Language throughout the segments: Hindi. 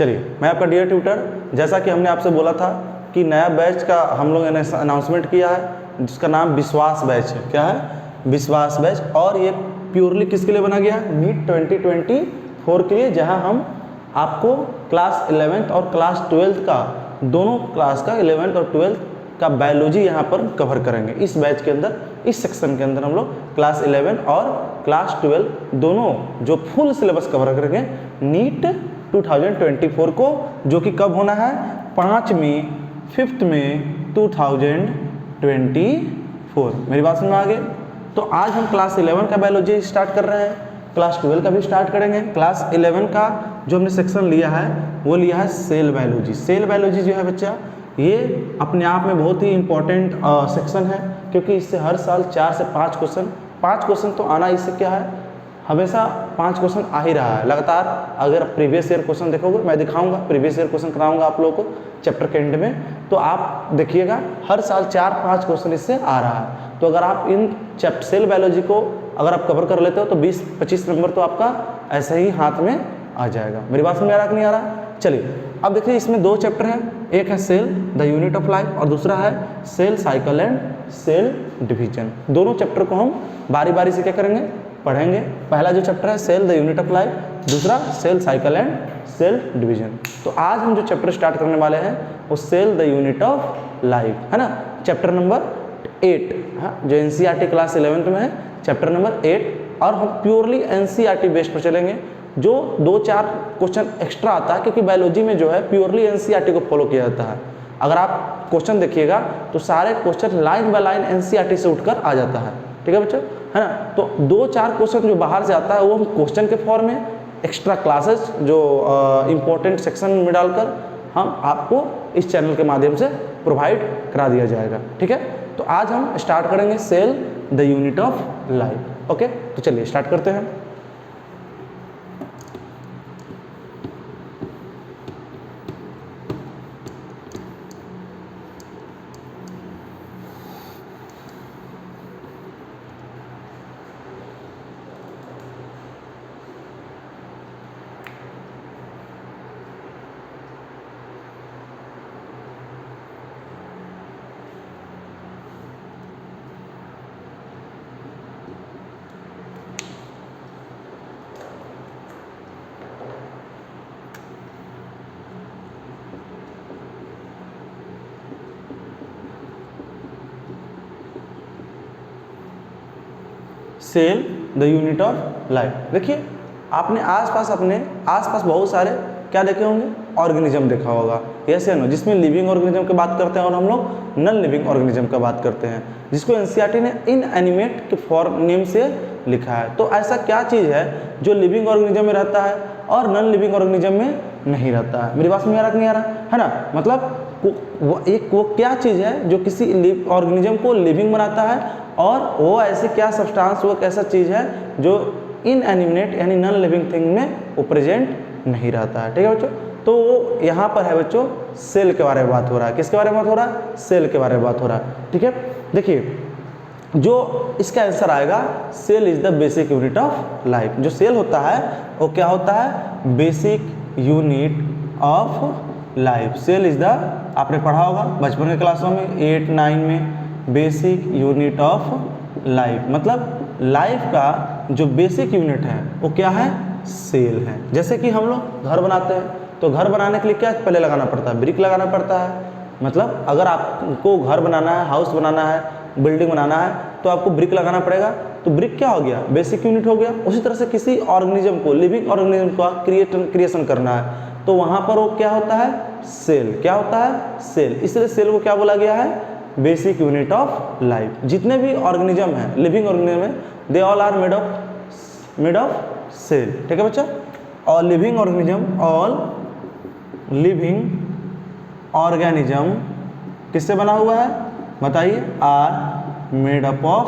चलिए, मैं आपका डियर ट्यूटर, जैसा कि हमने आपसे बोला था कि नया बैच का हम लोगों ने अनाउंसमेंट किया है जिसका नाम विश्वास बैच है। क्या है? विश्वास बैच। और ये प्योरली किसके लिए बना गया है? नीट 2024 के लिए, जहां हम आपको क्लास 11th और क्लास 12th का, दोनों क्लास का 11th और 12th का बायोलॉजी यहाँ पर कवर करेंगे। इस बैच के अंदर, इस सेक्शन के अंदर हम लोग क्लास 11 और क्लास 12 दोनों जो फुल सिलेबस कवर करेंगे नीट 2024 को, जो कि कब होना है? 5 मई 5 मई 2024। मेरी बात समझ में आ गई? तो आज हम क्लास 11 का बायोलॉजी स्टार्ट कर रहे हैं, क्लास 12 का भी स्टार्ट करेंगे। क्लास 11 का जो हमने सेक्शन लिया है वो लिया है सेल बायोलॉजी। सेल बायोलॉजी जो है बच्चा, ये अपने आप में बहुत ही इम्पोर्टेंट सेक्शन है, क्योंकि इससे हर साल 4 से 5 क्वेश्चन तो आना, इससे क्या है, हमेशा 5 क्वेश्चन आ ही रहा है लगातार। अगर प्रीवियस ईयर क्वेश्चन देखोगे, मैं दिखाऊंगा प्रीवियस ईयर क्वेश्चन कराऊंगा आप लोगों को चैप्टर के एंड में, तो आप देखिएगा हर साल 4-5 क्वेश्चन इससे आ रहा है। तो अगर आप इन चैप्टर सेल बायोलॉजी को अगर आप कवर कर लेते हो तो 20-25 नंबर तो आपका ऐसे ही हाथ में आ जाएगा। मेरी बात समझ में आ रहा कि नहीं आ रहा? चलिए, अब देखिए इसमें 2 चैप्टर हैं, एक है cell the unit of life और दूसरा है cell cycle and cell division. दोनों चैप्टर को हम बारी बारी से क्या करेंगे? पढ़ेंगे। पहला जो चैप्टर है cell the unit of life, दूसरा cell cycle and cell division. तो आज हम जो चैप्टर स्टार्ट करने वाले हैं वो cell the unit of life है ना, चैप्टर नंबर 8, हाँ, जो एनसीईआरटी क्लास 11th में है, चैप्टर नंबर 8। और हम प्योरली एनसीईआरटी बेस पर चलेंगे, जो 2-4 क्वेश्चन एक्स्ट्रा आता है, क्योंकि बायोलॉजी में जो है प्योरली एनसीईआरटी को फॉलो किया जाता है। अगर आप क्वेश्चन देखिएगा तो सारे question line by line NCERT से उठकर आ जाता है। ठीक है बच्चों, है ना? तो 2-4 क्वेश्चन जो बाहर से आता है वो हम क्वेश्चन के फॉर्म में एक्स्ट्रा क्लासेस जो इम्पोर्टेंट सेक्शन में डालकर हम आपको इस चैनल के माध्यम से प्रोवाइड करा दिया जाएगा। ठीक है, तो आज हम स्टार्ट करेंगे cell the unit of life. Okay, तो चलिए स्टार्ट करते हैं। Cell the unit of life. देखिए, आपने अपने आसपास बहुत सारे क्या देखे होंगे? ऑर्गेनिज्म देखा होगा, यस या नो, जिसमें लिविंग ऑर्गेनिज्म की बात करते हैं और हम लोग नॉन लिविंग ऑर्गेनिज्म का बात करते हैं, जिसको एनसीईआरटी ने इनएनिमेट के फॉर्म नेम से लिखा है। तो ऐसा क्या चीज़ है जो लिविंग ऑर्गेनिज्म में रहता है और नॉन लिविंग ऑर्गेनिज्म में नहीं रहता है? मेरी बात में आ रहा कि नहीं आ रहा है ना? मतलब वो क्या चीज़ है जो किसी ऑर्गेनिज्म को लिविंग बनाता है, और वो ऐसी क्या सब्सटेंस, वो कैसा चीज़ है जो इनएनिमेट यानी नॉन लिविंग थिंग में वो प्रेजेंट नहीं रहता है। ठीक है बच्चों, तो यहाँ पर है बच्चों सेल के बारे में बात हो रहा है। किसके बारे में बात हो रहा है? सेल के बारे में बात हो रहा है। ठीक है, देखिए जो इसका आंसर आएगा, cell is the basic unit of life. जो सेल होता है वो क्या होता है? Basic unit of life. Cell is the, आपने पढ़ा होगा बचपन के क्लासों में 8-9 में, बेसिक यूनिट ऑफ लाइफ, मतलब लाइफ का जो बेसिक यूनिट है वो क्या है? सेल है। जैसे कि हम लोग घर बनाते हैं, तो घर बनाने के लिए क्या पहले लगाना पड़ता है? ब्रिक लगाना पड़ता है। मतलब अगर आपको घर बनाना है, हाउस बनाना है, बिल्डिंग बनाना है, तो आपको ब्रिक लगाना पड़ेगा। तो ब्रिक क्या हो गया? बेसिक यूनिट हो गया। उसी तरह से किसी ऑर्गेनिज्म को, लिविंग ऑर्गेनिज्म का क्रिएशन करना है, तो वहाँ पर वो क्या होता है? सेल। क्या होता है? सेल। इसलिए सेल को क्या बोला गया है? Basic unit of life. जितने भी ऑर्गेनिज्म हैं, लिविंग ऑर्गेनिज्म है, they all are made of cell. ठीक है बच्चा? और लिविंग ऑर्गेनिज्म किससे बना हुआ है? बताइए। Are made up of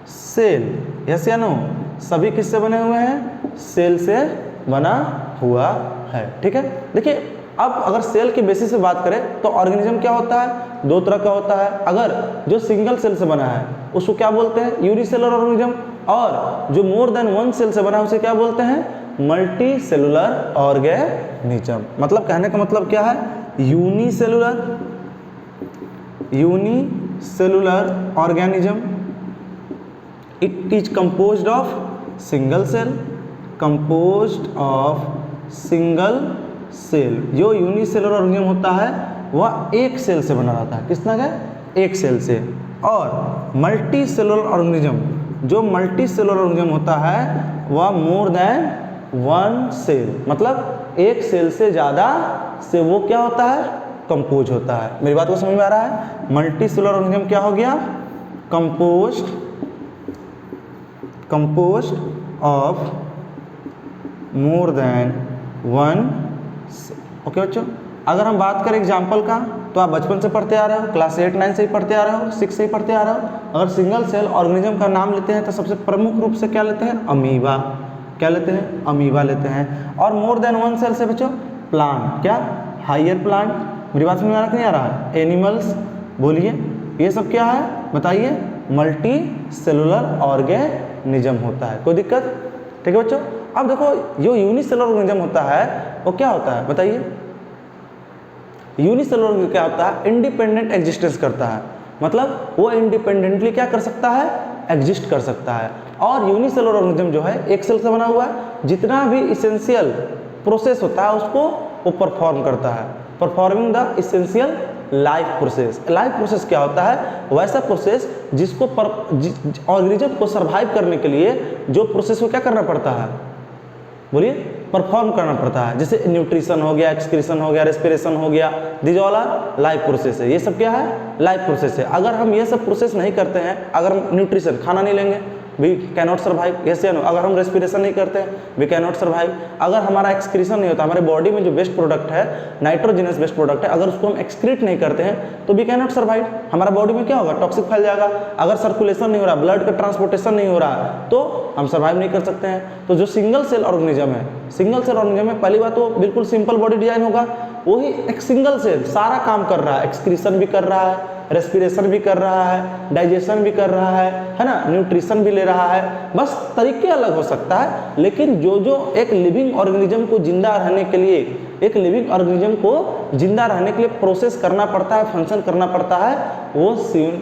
cell. Yes या नो? सभी किससे बने हुए हैं? सेल से बना हुआ है। ठीक है, देखिए अब अगर सेल की बेसिस से बात करें तो ऑर्गेनिज्म क्या होता है? 2 तरह का होता है। अगर जो सिंगल सेल से बना है उसको क्या बोलते हैं? Unicellular organism. और जो मोर देन 1 सेल से बना है उसे क्या बोलते हैं? Multi cellular organism. मतलब कहने का मतलब क्या है, unicellular organism, it is composed of single cell. जो यूनिसेलुलर ऑर्गेनिज्म होता है वह एक सेल से बना रहता है, कितना का, एक सेल से। और मल्टी सेलुलर ऑर्गेनिज्म, जो मल्टी सेलुलर ऑर्गेनिज्म होता है वह मोर देन वन सेल, मतलब एक सेल से ज़्यादा से वो क्या होता है, कंपोज होता है। मेरी बात को समझ में आ रहा है। मल्टी सेलुलर ऑर्गेनिज्म क्या हो गया, composed of more than one. Okay बच्चों, अगर हम बात करें एग्जाम्पल का, तो आप बचपन से पढ़ते आ रहे हो, क्लास 8, 9 से ही पढ़ते आ रहे हो, 6 से ही पढ़ते आ रहे हो। अगर सिंगल सेल ऑर्गेनिज्म का नाम लेते हैं तो सबसे प्रमुख रूप से क्या लेते हैं, अमीबा। क्या लेते हैं, अमीबा लेते हैं। और मोर देन वन सेल से बच्चों प्लांट, क्या, हायर प्लांट। मेरी बात समझ में आ रहा कि नहीं आ रहा है, एनिमल्स, बोलिए ये सब क्या है, बताइए, मल्टी सेलुलर ऑर्गेनिज्म होता है। कोई दिक्कत, ठीक है बच्चों। अब देखो जो यूनिसेलुलर ऑर्गेनिज्म होता है वो क्या होता है, बताइए। यूनिसेलुलर क्या होता है, इंडिपेंडेंट एग्जिस्टेंस करता है, मतलब वो इंडिपेंडेंटली क्या कर सकता है, एग्जिस्ट कर सकता है। और यूनिसेलुलर ऑर्गेनिज्म जो है एक सेल से बना हुआ है, जितना भी इसेंशियल प्रोसेस होता है उसको वो परफॉर्म करता है, performing the essential life process. Life process क्या होता है, वैसा प्रोसेस जिसको ऑर्गेनिज्म को सर्वाइव करने के लिए जो प्रोसेस को क्या करना पड़ता है, बोलिए, परफॉर्म करना पड़ता है। जैसे न्यूट्रिशन हो गया, एक्सक्रीशन हो गया, रेस्पिरेशन हो गया, this all our life process है। ये सब क्या है, लाइफ प्रोसेस है। अगर हम ये सब प्रोसेस नहीं करते हैं, अगर हम न्यूट्रिशन खाना नहीं लेंगे, वी कैनॉट सर्वाइव, यस या नो। अगर हम रेस्पिरेशन नहीं करते हैं, वी कैनॉट सर्वाइव। अगर हमारा एक्सक्रीशन नहीं होता, हमारे बॉडी में जो वेस्ट प्रोडक्ट है, नाइट्रोजनस वेस्ट प्रोडक्ट है, अगर उसको हम एक्सक्रीट नहीं करते हैं तो वी कैनॉट सर्वाइव। हमारा बॉडी में क्या होगा, टॉक्सिक फैल जाएगा। अगर सर्कुलेशन नहीं हो रहा, ब्लड का ट्रांसपोर्टेशन नहीं हो रहा तो हम सर्वाइव नहीं कर सकते हैं। तो जो सिंगल सेल ऑर्गेनिज्म है, सिंगल सेल ऑर्गेनिज्म में पहली बात तो बिल्कुल सिंपल बॉडी डिजाइन होगा, वही एक सिंगल सेल सारा काम कर रहा है, एक्सक्रीशन भी कर रहा है, रेस्पिरेशन भी कर रहा है, डाइजेशन भी कर रहा है ना, न्यूट्रिशन भी ले रहा है। बस तरीके अलग हो सकता है, लेकिन जो जो एक लिविंग ऑर्गेनिज्म को जिंदा रहने के लिए, एक लिविंग ऑर्गेनिज्म को जिंदा रहने के लिए प्रोसेस करना पड़ता है, फंक्शन करना पड़ता है, वो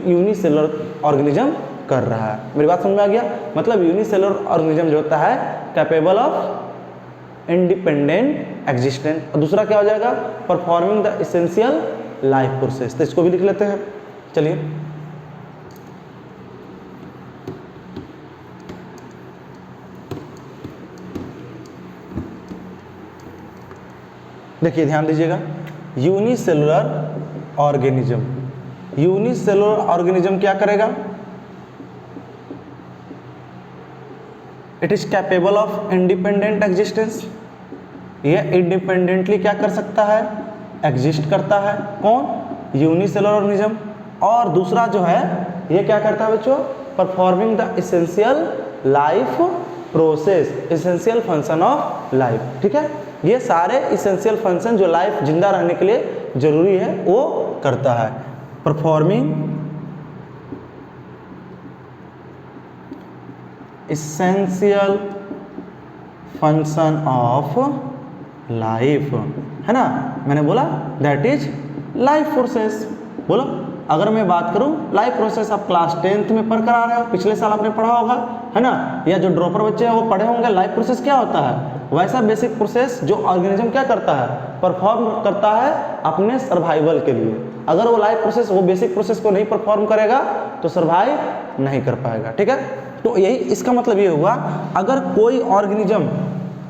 यूनिसेलुलर ऑर्गेनिज्म कर रहा है। मेरी बात समझ में आ गया। मतलब यूनिसेलुलर ऑर्गेनिज्म जो होता है कैपेबल ऑफ इंडिपेंडेंट एग्जिस्टेंस, और दूसरा क्या हो जाएगा, performing the essential life process. तो इसको भी लिख लेते हैं, चलिए। देखिए ध्यान दीजिएगा, यूनिसेलुलर ऑर्गेनिज्म, यूनिसेलुलर ऑर्गेनिज्म क्या करेगा, it is capable of independent existence. यह इंडिपेंडेंटली क्या कर सकता है, एग्जिस्ट करता है। कौन, यूनिसेलुलर ऑर्गेनिज्म। और दूसरा जो है ये क्या करता है बच्चों, performing the essential life process, essential function of life. ठीक है, ये सारे एसेंशियल फंक्शन जो लाइफ जिंदा रहने के लिए जरूरी है वो करता है। Performing essential function of life, है ना, मैंने बोला दैट इज लाइफ प्रोसेस। बोलो, अगर मैं बात करूं लाइफ प्रोसेस, आप क्लास 10th में पढ़ कर आ रहे हो, पिछले साल आपने पढ़ा होगा, है ना, या जो ड्रॉपर बच्चे हैं वो पढ़े होंगे लाइफ प्रोसेस क्या होता है। वैसा बेसिक प्रोसेस जो ऑर्गेनिज्म क्या करता है, परफॉर्म करता है अपने सर्वाइवल के लिए। अगर वो लाइफ प्रोसेस, वो बेसिक प्रोसेस को नहीं परफॉर्म करेगा तो सर्वाइव नहीं कर पाएगा। ठीक है, तो यही इसका मतलब ये हुआ, अगर कोई ऑर्गेनिज्म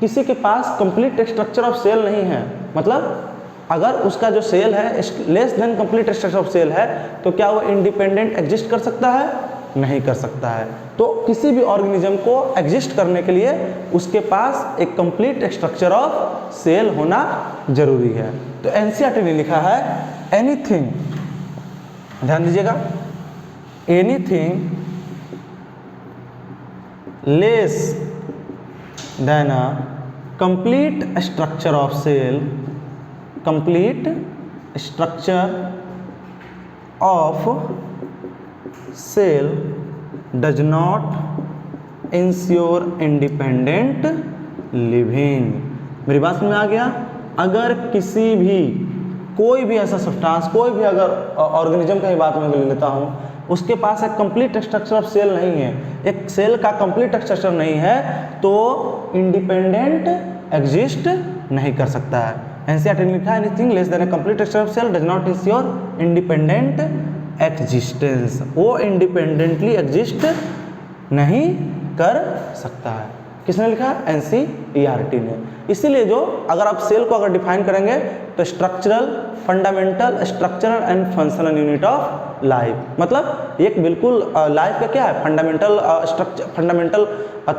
किसी के पास कंप्लीट स्ट्रक्चर ऑफ सेल नहीं है, मतलब अगर उसका जो सेल है less than complete structure of cell है, तो क्या वो इंडिपेंडेंट एग्जिस्ट कर सकता है, नहीं कर सकता है। तो किसी भी ऑर्गेनिज्म को एग्जिस्ट करने के लिए उसके पास एक कंप्लीट स्ट्रक्चर ऑफ सेल होना जरूरी है। तो एनसीईआरटी ने लिखा है एनीथिंग, ध्यान दीजिएगा, anything less than a complete structure of cell, complete structure of cell does not ensure independent living. मेरी बात समझ में आ गया? अगर किसी भी कोई भी ऐसा सब्सटेंस, कोई भी अगर ऑर्गेनिज्म का ही बात मैं ले लेता हूँ, उसके पास एक कंप्लीट स्ट्रक्चर ऑफ सेल नहीं है, एक सेल का कंप्लीट स्ट्रक्चर नहीं है, तो इंडिपेंडेंट एग्जिस्ट नहीं कर सकता है। एनसीईआरटी ने लिखा है anything less than a complete structure of cell does not ensure independent existence. वो इंडिपेंडेंटली एग्जिस्ट नहीं कर सकता है। किसने लिखा? एनसीईआरटी ने। इसीलिए जो अगर आप सेल को अगर डिफाइन करेंगे तो structural, fundamental, structural and functional unit of life, मतलब एक बिल्कुल लाइफ का क्या है, फंडामेंटल स्ट्रक्चर, फंडामेंटल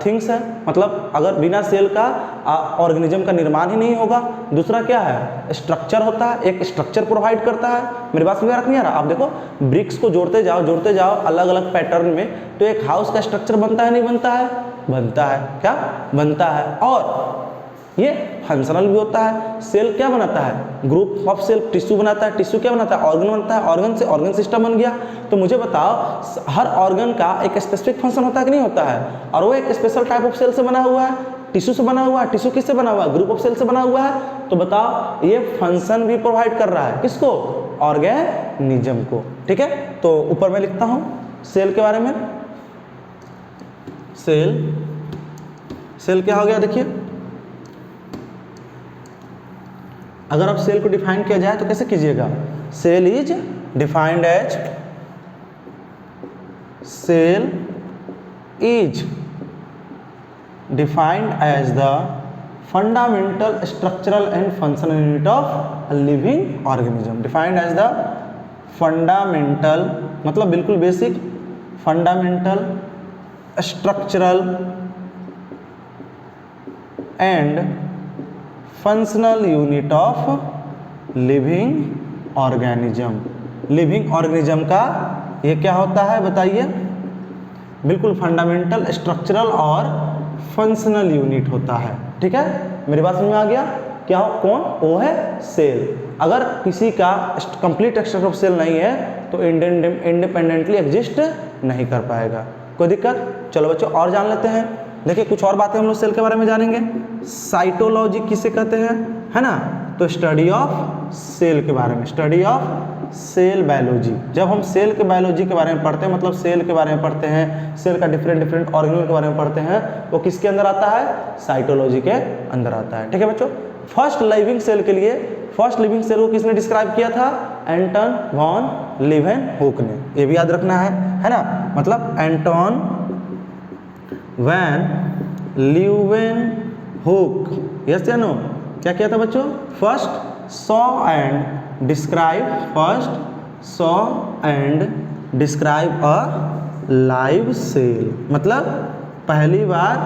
थिंग्स है, मतलब अगर बिना सेल का ऑर्गेनिज्म का निर्माण ही नहीं होगा। दूसरा क्या है, स्ट्रक्चर होता है, एक स्ट्रक्चर प्रोवाइड करता है। मेरी बात समझ नहीं आ रहा? आप देखो ब्रिक्स को जोड़ते जाओ अलग अलग पैटर्न में, तो एक हाउस का स्ट्रक्चर बनता है, नहीं बनता है? बनता है। क्या बनता है? और ये फंक्शनल भी होता है। सेल क्या बनाता है? Group of cell. टिश्यू बनाता है। टिश्यू क्या बनाता है? ऑर्गन बनता है। ऑर्गन से ऑर्गन सिस्टम बन गया। तो मुझे बताओ हर ऑर्गन का एक स्पेसिफिक फंक्शन होता है कि नहीं होता है? और वो एक स्पेशल टाइप ऑफ सेल से बना हुआ है, टिश्यू से बना हुआ है। टिश्यू किससे बना हुआ है? ग्रुप ऑफ सेल से बना हुआ है। तो बताओ ये फंक्शन भी प्रोवाइड कर रहा है, किसको? ऑर्गेनिज्म को। ठीक है, तो ऊपर मैं लिखता हूँ सेल के बारे में। सेल क्या हो गया? देखिए, अगर आप सेल को डिफाइन किया जाए तो कैसे कीजिएगा? Cell is defined as, cell is defined as the fundamental, structural and functional unit of living organism. Defined as the fundamental, मतलब बिल्कुल basic, fundamental, structural and functional unit of living organism. Living organism का ये क्या होता है बताइए? बिल्कुल फंडामेंटल, स्ट्रक्चरल और फंक्शनल यूनिट होता है। ठीक है, मेरी बात समझ में आ गया? क्या हो? कौन? वो है सेल। अगर किसी का कंप्लीट स्ट्रक्चर ऑफ सेल नहीं है तो इंडिपेंडेंटली एग्जिस्ट नहीं कर पाएगा। कोई दिक्कत? चलो बच्चों और जान लेते हैं। देखिए कुछ और बातें हम लोग सेल के बारे में जानेंगे। साइटोलॉजी किसे कहते हैं, है ना? तो स्टडी ऑफ सेल के बारे में, स्टडी ऑफ सेल बायोलॉजी। जब हम सेल के बायोलॉजी के बारे में पढ़ते हैं, मतलब सेल के बारे में पढ़ते हैं, सेल का डिफरेंट ऑर्गेनल के बारे में पढ़ते हैं, वो किसके अंदर आता है? साइटोलॉजी के अंदर आता है। ठीक है बच्चों, फर्स्ट लिविंग सेल के लिए, फर्स्ट लिविंग सेल को किसने डिस्क्राइब किया था? एंटन वॉन लीवेनहुक ने। ये भी याद रखना है ना? मतलब एंटन वैन लीवेनहुक, यस या नो? क्या किया था बच्चों? First saw and describe, first saw and describe a live cell. मतलब पहली बार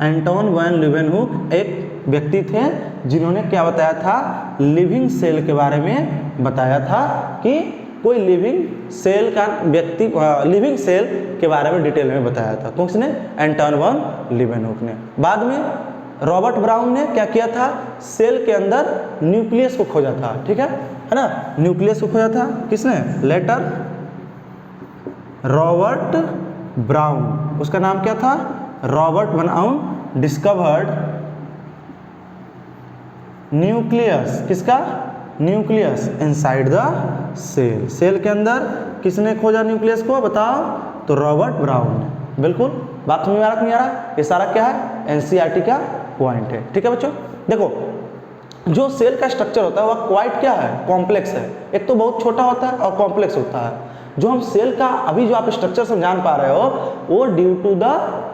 एंटन वैन लीवेनहुक एक व्यक्ति थे जिन्होंने क्या बताया था? लिविंग सेल के बारे में बताया था कि कोई लिविंग सेल का व्यक्ति, लिविंग सेल के बारे में डिटेल में बताया था। कौन ने? एंटन वॉन लीवेनहुक ने। बाद में रॉबर्ट ब्राउन ने क्या किया था? सेल के अंदर न्यूक्लियस को खोजा था। ठीक है ना? न्यूक्लियस को खोजा था किसने? लेटर रॉबर्ट ब्राउन। उसका नाम क्या था? Robert Brown discovered nucleus. किसका? Nucleus inside the cell. Cell के अंदर किसने खोजा न्यूक्लियस को? बताओ। तो रॉबर्ट ब्राउन ने। बिल्कुल बात समझ में आ रहा नहीं आ रहा? ये सारा क्या है? एनसीईआरटी का पॉइंट है। ठीक है बच्चों, देखो जो सेल का स्ट्रक्चर होता है वह क्वाइट क्या है? कॉम्प्लेक्स है। एक तो बहुत छोटा होता है और कॉम्प्लेक्स होता है। जो हम सेल का अभी जो आप स्ट्रक्चर से जान पा रहे हो वो due to the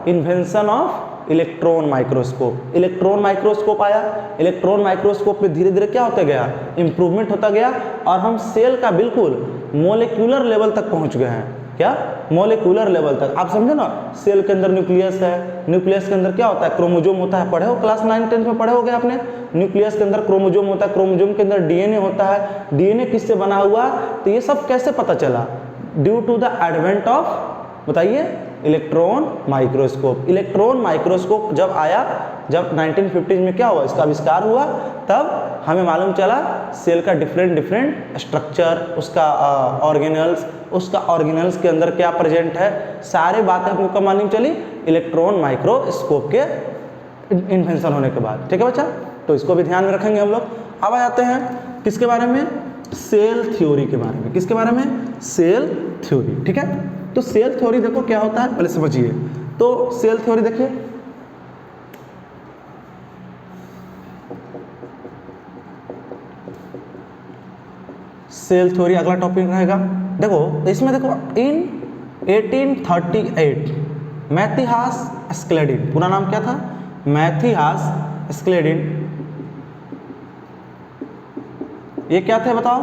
invention of electron microscope. Electron microscope आया, इलेक्ट्रॉन माइक्रोस्कोप में धीरे धीरे क्या होता गया? इंप्रूवमेंट होता गया और हम सेल का बिल्कुल मोलिकुलर लेवल तक पहुंच गए हैं। क्या? मोलिकुलर लेवल तक। आप समझे ना? सेल के अंदर न्यूक्लियस है, न्यूक्लियस के अंदर क्या होता है? क्रोमोजोम होता है। पढ़े हो क्लास 9-10 में पढ़े होगे आपने। न्यूक्लियस के अंदर क्रोमोजोम होता है, क्रोमोजोम के अंदर डीएनए होता है। डीएनए किससे बना हुआ? तो ये सब कैसे पता चला? Due to the advent of, बताइए, इलेक्ट्रॉन माइक्रोस्कोप। इलेक्ट्रॉन माइक्रोस्कोप जब आया, जब 1950 में क्या हुआ? इसका आविष्कार हुआ, तब हमें मालूम चला सेल का डिफरेंट स्ट्रक्चर, उसका ऑर्गेनल्स, उसका ऑर्गेनल्स के अंदर क्या प्रेजेंट है, सारे बातें हमको कब मालूम चली? इलेक्ट्रॉन माइक्रोस्कोप के इन्वेंशन होने के बाद। ठीक है बच्चा, तो इसको भी ध्यान में रखेंगे हम लोग। अब आ जाते हैं किसके बारे में, सेल थ्योरी के बारे में। किसके बारे में, सेल थ्योरी। ठीक है, तो सेल थ्योरी देखो क्या होता है पहले समझिए। तो सेल थ्योरी देखिए, सेल थ्योरी अगला टॉपिक रहेगा। देखो इसमें देखो, इन 1838 मैथिहास स्क्लेडिन, पूरा नाम क्या था, मैथिहास स्क्लेडिन, ये क्या थे बताओ,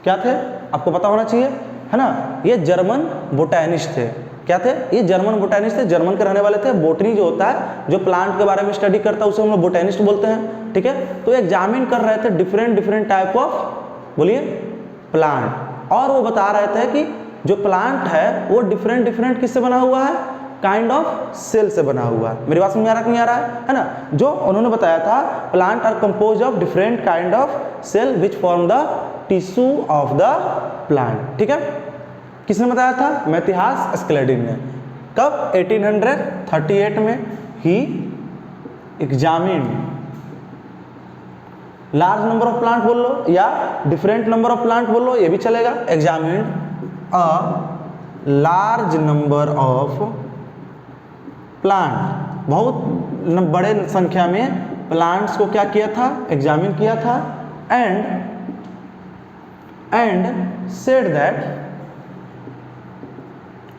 क्या थे, आपको पता होना चाहिए है ना। ये जर्मन बोटैनिस्ट थे। क्या थे, ये जर्मन बोटैनिस्ट थे, जर्मन के रहने वाले थे। बोटनी जो होता है, जो प्लांट के बारे में स्टडी करता है, उसे हम लोग बोटैनिस्ट बोलते हैं। ठीक है, तो एग्जामिन कर रहे थे डिफरेंट टाइप ऑफ, बोलिए, प्लांट, और वो बता रहे थे कि जो प्लांट है वो डिफरेंट किससे बना हुआ है, काइंड ऑफ सेल से बना हुआ है। मेरी बात समझ में आ रहा कि नहीं आ रहा है ना। जो उन्होंने बताया था, plant are compose of different kind of cell which form the tissue of the plant. ठीक है, किसने बताया था, मैथिहास स्क्लेडिन ने। कब, 1838 में। He examine large number of plant बोल लो या डिफरेंट नंबर ऑफ प्लांट बोल लो, ये भी चलेगा। Examine a large number of plant, बहुत बड़े संख्या में प्लांट्स को क्या किया था, एग्जामिन किया था। And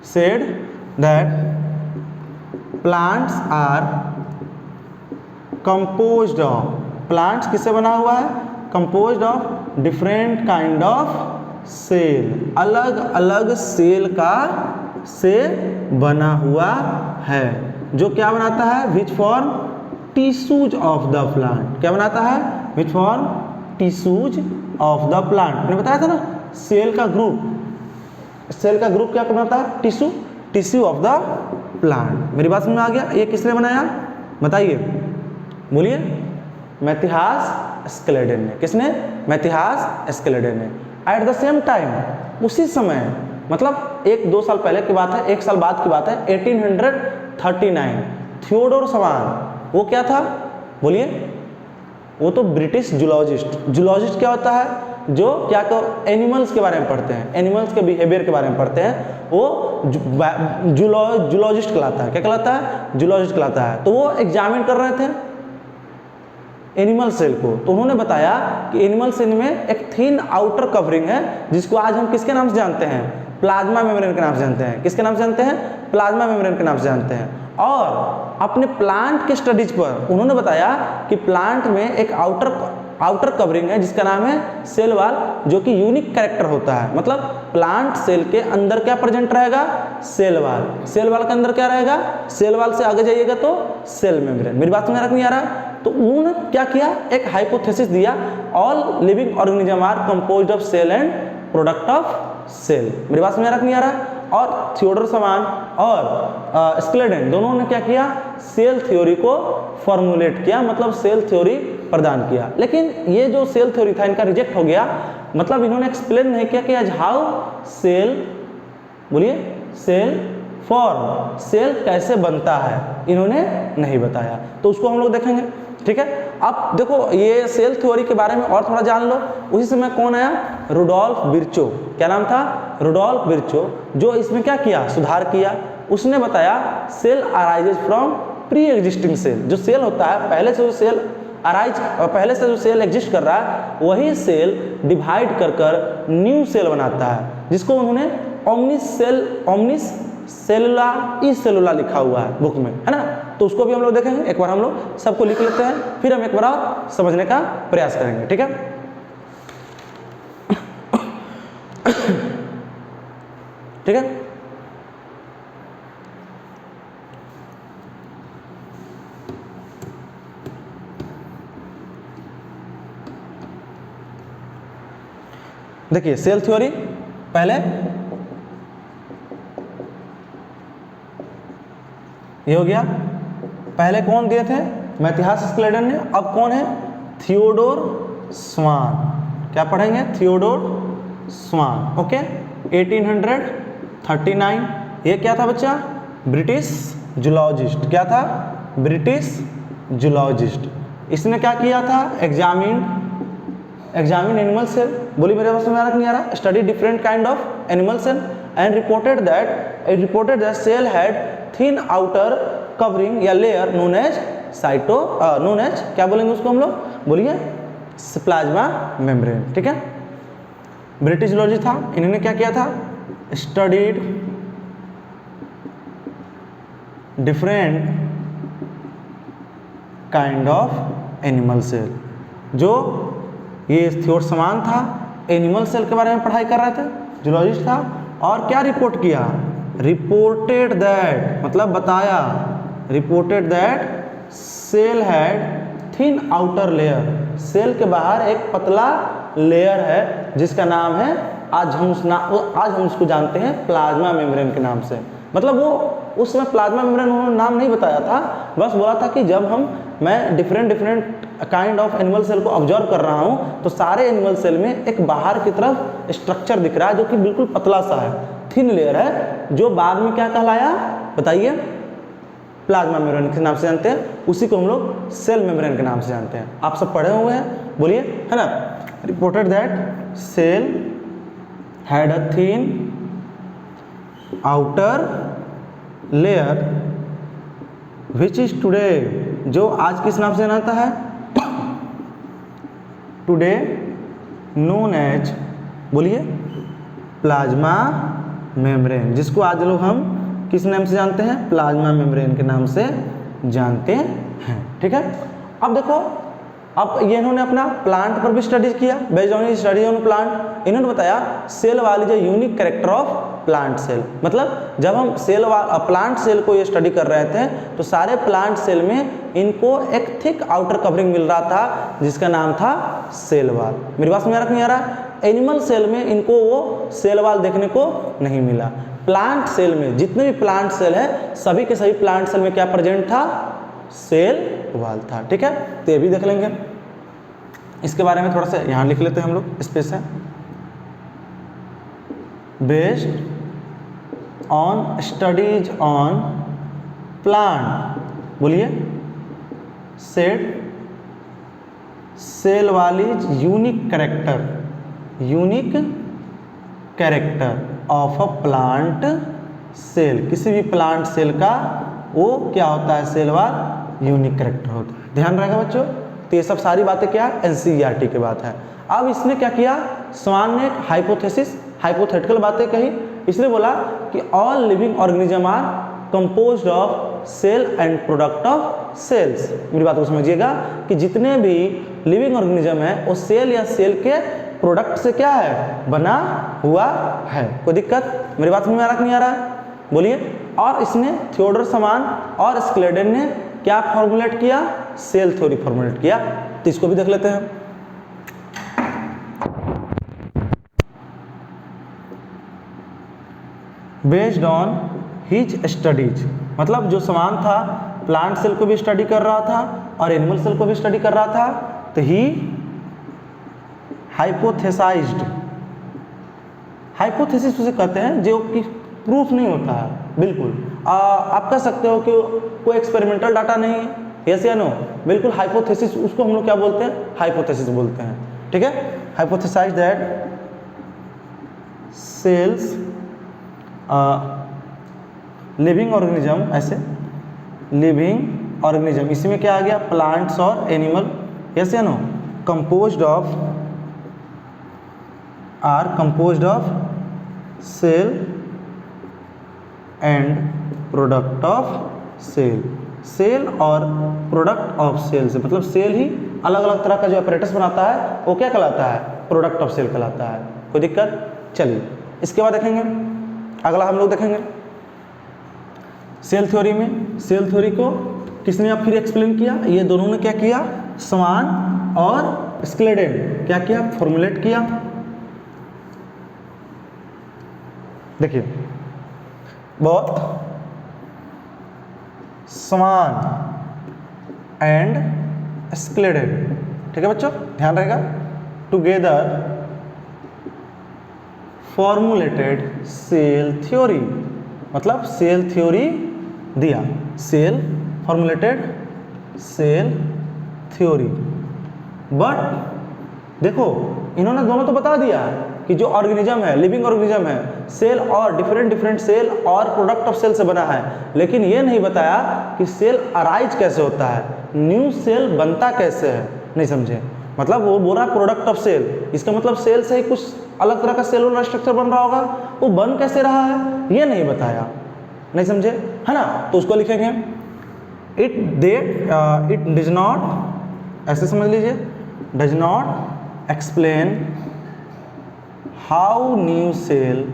said that plants are composed of, plants किससे बना हुआ है, composed of different kind of cell, अलग अलग सेल का से बना हुआ है, जो क्या बनाता है, which form tissues of the plant. क्या बनाता है, which form tissues of the plant. मैंने बताया था ना, सेल का ग्रुप क्या बनाता है, टिश्यू ऑफ द प्लांट। मेरी बात समझ में आ गया। ये किसने बनाया बताइए, बोलिए, मैथिहास स्क्लेडिन ने। किसने, मैथिहास स्क्लेडिन ने। एट द सेम टाइम, उसी समय, मतलब 1-2 साल पहले की बात है, 1 साल बाद की बात है, 1839, थियोडोर सवान, वो क्या था, बोलिए, वो तो ब्रिटिश जूलॉजिस्ट क्या होता है, जो क्या एनिमल्स के बारे में पढ़ते हैं, एनिमल्स के बिहेवियर के बारे में पढ़ते हैं, वो जूलॉजिस्ट कहलाता है। क्या कहलाता है, जूलॉजिस्ट कहलाता है। तो वो एग्जामिन कर रहे थे एनिमल सेल को। तो उन्होंने बताया कि एनिमल सेल में एक थिन आउटर कवरिंग है, जिसको आज हम किसके नाम से जानते हैं, प्लाज्मा मेम्ब्रेन के नाम से जानते हैं। किसके नाम से जानते हैं, प्लाज्मा मेम्ब्रेन के नाम से जानते हैं। और अपने प्लांट के स्टडीज पर उन्होंने बताया कि प्लांट में एक आउटर कवरिंग है, जिसका नाम है सेल वाल, जो कि यूनिक कैरेक्टर होता है। मतलब प्लांट सेल के अंदर क्या प्रेजेंट रहेगा, सेल वाल, सेल वाल के अंदर क्या रहेगा, सेल वाल से आगे जाइएगा तो सेल मेम्ब्रेन। मेरी बात समझ नहीं आ रहा है। तो उन्होंने क्या किया, एक हाइपोथेसिस दिया, all living organism are composed of cell and product of cell. मेरी बात समझ नहीं आ रहा है। और थियोडोर सवान और स्क्लेडेन दोनों ने क्या किया, सेल थ्योरी को फॉर्मुलेट किया, मतलब सेल थ्योरी प्रदान किया। लेकिन ये जो सेल थ्योरी था इनका रिजेक्ट हो गया। मतलब इन्होंने एक्सप्लेन नहीं किया कि आज हाउ सेल, बोलिए, सेल फॉर्म, सेल कैसे बनता है, इन्होंने नहीं बताया। तो उसको हम लोग देखेंगे। ठीक है, अब देखो ये सेल थ्योरी के बारे में और थोड़ा जान लो। उसी समय कौन आया, रुडोल्फ विर्चो। क्या नाम था, रुडोल्फ विर्चो, जो इसमें क्या किया, सुधार किया। उसने बताया cell arises from pre existing cell. जो सेल होता है, पहले से जो सेल अराइज, पहले से जो सेल एग्जिस्ट कर रहा है, वही सेल डिवाइड कर न्यू सेल बनाता है, जिसको उन्होंने ओमनिस सेलुला लिखा हुआ है बुक में, है ना। तो उसको भी हम लोग देखेंगे। एक बार हम लोग सबको लिख लेते हैं, फिर हम एक बार और समझने का प्रयास करेंगे। ठीक है, ठीक है। देखिए सेल थ्योरी, पहले ये हो गया। पहले कौन दिए थे, मैथिहास स्क्लेडेन ने। अब कौन है, थियोडोर स्वान। क्या पढ़ेंगे, थियोडोर स्वान। ओके, 1839। ये क्या था बच्चा, ब्रिटिश जूलॉजिस्ट। क्या था, ब्रिटिश जूलॉजिस्ट। इसने क्या किया था? Examine animal cell. बोली मेरे पास में आ रहा कि नहीं आ रहा? Study different kind of animal cell and reported that cell had thin outer covering या लेयर नोन एज क्या बोलेंगे उसको हम लोग? बोलिए प्लाज्मा मेम्ब्रेन। ठीक है, ब्रिटिश जूलॉजी था, इन्होंने क्या किया था? Studied different kind of animal cell. जो ये थ्योर समान था, एनिमल सेल के बारे में पढ़ाई कर रहे थे, जूलॉजिस्ट था, और क्या रिपोर्ट किया? रिपोर्टेड दैट मतलब बताया, reported that cell had thin outer layer, cell के बाहर एक पतला लेयर है जिसका नाम है, आज हम उसको जानते हैं प्लाज्मा मेम्ब्रेन के नाम से। मतलब वो उस समय प्लाज्मा मेम्ब्रेन उन्होंने नाम नहीं बताया था, बस बोला था कि जब मैं different kind of animal cell को ऑब्जर्व कर रहा हूँ तो सारे एनिमल सेल में एक बाहर की तरफ स्ट्रक्चर दिख रहा है जो कि बिल्कुल पतला सा है, थिन लेयर है, जो बाद में क्या कहलाया बताइए? प्लाज्मा मेम्ब्रेन के नाम से जानते हैं, उसी को हम लोग सेल मेम्ब्रेन के नाम से जानते हैं। आप सब पढ़े हुए हैं, बोलिए, है ना? Reported that cell had a thin outer layer which is today, जो आज किस नाम से जानता है? टुडे नोन एज, बोलिए, प्लाज्मा मेम्ब्रेन, जिसको आज लोग हम किस नाम से जानते हैं? प्लाज्मा मेम्ब्रेन के नाम से जानते हैं। ठीक है, अब देखो, अब ये इन्होंने अपना प्लांट पर भी स्टडी किया, based on study on plant. इन्होंने बताया सेल वाली जो unique character of plant cell, मतलब जब हम प्लांट सेल को ये स्टडी कर रहे थे तो सारे प्लांट सेल में इनको एक थिक आउटर कवरिंग मिल रहा था जिसका नाम था सेल वाल। मेरी बात समझ आ रहा नहीं आ रहा? एनिमल सेल में इनको वो सेल वाल देखने को नहीं मिला। प्लांट सेल में जितने भी प्लांट सेल है, सभी के सभी प्लांट सेल में क्या प्रेजेंट था? सेल वाल था। ठीक है, तो ये भी देख लेंगे। इसके बारे में थोड़ा सा यहाँ लिख लेते हैं हम लोग स्पेस है। Based on studies on plant, बोलिए, set cell wall is unique character of a plant cell. किसी भी प्लांट सेल का वो क्या होता है? सेल वाल यूनिक कैरेक्टर होता है। ध्यान रहेगा बच्चों। तो ये सब सारी बातें क्या? एनसीईआरटी की बात है। अब इसने क्या किया? स्वान ने एक हाइपोथेटिकल बातें कही। इसने बोला कि all living organism are composed of cell and product of cells. मेरी बात को समझिएगा कि जितने भी लिविंग ऑर्गेनिज्म है वो सेल या सेल के प्रोडक्ट से क्या है? बना हुआ है। कोई दिक्कत? मेरी बात में आ रहा कि नहीं आ रहा है? बोलिए। और इसने थियोडोर समान और स्क्लेडन ने क्या फॉर्मुलेट किया? सेल थ्योरी फॉर्मुलेट किया। तो इसको भी देख लेते हैं। बेस्ड ऑन हिज स्टडीज, मतलब जो समान था प्लांट सेल को भी स्टडी कर रहा था और एनिमल सेल को भी स्टडी कर रहा था, तो ही हाइपोथेसाइज्ड, हाइपोथेसिस उसे कहते हैं जो कि प्रूफ नहीं होता है बिल्कुल। आप कह सकते हो कि कोई एक्सपेरिमेंटल डाटा नहीं है, यस या नो? बिल्कुल हाइपोथेसिस, उसको हम लोग क्या बोलते हैं? हाइपोथेसिस बोलते हैं। ठीक है, hypothesize that cells living organism, ऐसे लिविंग ऑर्गेनिज्म, इसी में क्या आ गया? प्लांट्स और एनिमल, यस या no? Composed of cell and product of cell. Cell और प्रोडक्ट ऑफ सेल से मतलब सेल ही अलग अलग तरह का जो अपरेटस बनाता है वो क्या कहलाता है? प्रोडक्ट ऑफ सेल कहलाता है। कोई दिक्कत? चलिए इसके बाद देखेंगे, अगला हम लोग देखेंगे सेल थ्योरी में। सेल थ्योरी को किसने अब फिर एक्सप्लेन किया? ये दोनों ने क्या किया? स्वान और स्क्लेडेन क्या किया? फॉर्मुलेट किया। देखिए, बहुत स्वान एंड स्क्लेडेन, ठीक है बच्चों, ध्यान रहेगा, टुगेदर फॉर्मुलेटेड सेल थ्योरी, मतलब सेल थ्योरी दिया, cell formulated cell theory. But देखो इन्होंने दोनों तो बता दिया कि जो ऑर्गेनिज्म है, लिविंग ऑर्गेनिज्म है, सेल और डिफरेंट सेल और प्रोडक्ट ऑफ सेल से बना है, लेकिन ये नहीं बताया कि सेल अराइज कैसे होता है, न्यू सेल बनता कैसे है। नहीं समझे? मतलब वो बोल रहा है प्रोडक्ट ऑफ सेल, इसका मतलब सेल से ही कुछ अलग तरह का सेलुलर स्ट्रक्चर बन रहा होगा, वो बन कैसे रहा है ये नहीं बताया। नहीं समझे? है ना? तो उसको लिखेंगे इट डज नॉट, ऐसे समझ लीजिए, does not explain how new cell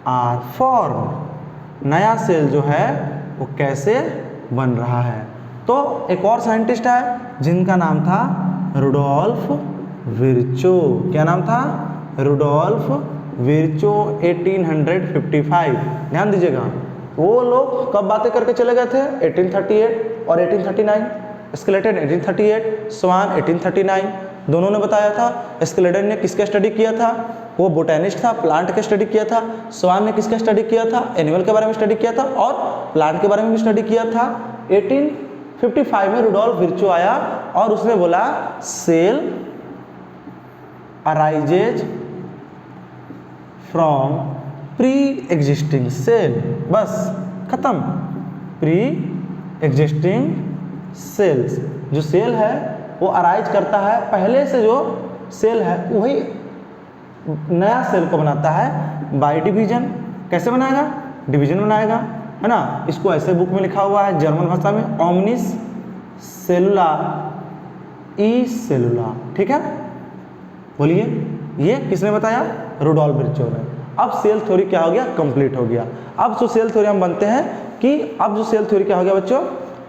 are form. नया सेल जो है वो कैसे बन रहा है। तो एक और साइंटिस्ट है जिनका नाम था रुडोल्फ विर्चो। क्या नाम था? Rudolf Virchow. 1855। ध्यान दीजिएगा, वो लोग कब बातें करके चले गए थे? 1838 और 1839। स्केलेटन 1838, स्वान 1839, दोनों ने बताया था। स्केलेटन ने किसका स्टडी किया था? वो बोटेनिस्ट था, प्लांट का स्टडी किया था। स्वान ने किसका स्टडी किया था? एनिमल के बारे में स्टडी किया था और प्लांट के बारे में भी स्टडी किया था। 1855 में रुडोल्फ विर्चो आया और उसने बोला cell arises from pre existing cell. बस खत्म। प्री एग्जिस्टिंग सेल्स, जो सेल है वो अराइज करता है, पहले से जो सेल है वही नया सेल को बनाता है बाय डिवीजन। कैसे बनाएगा? डिवीजन बनाएगा, है ना? इसको ऐसे बुक में लिखा हुआ है जर्मन भाषा में, ओमनिस सेलुला ई सेलुला। ठीक है, बोलिए ये किसने बताया? रुडोल्फ विर्चो ने। अब सेल थ्योरी क्या हो गया? कंप्लीट हो गया। अब जो सेल थ्योरी हम बनते हैं कि अब जो सेल थ्योरी क्या हो गया बच्चों?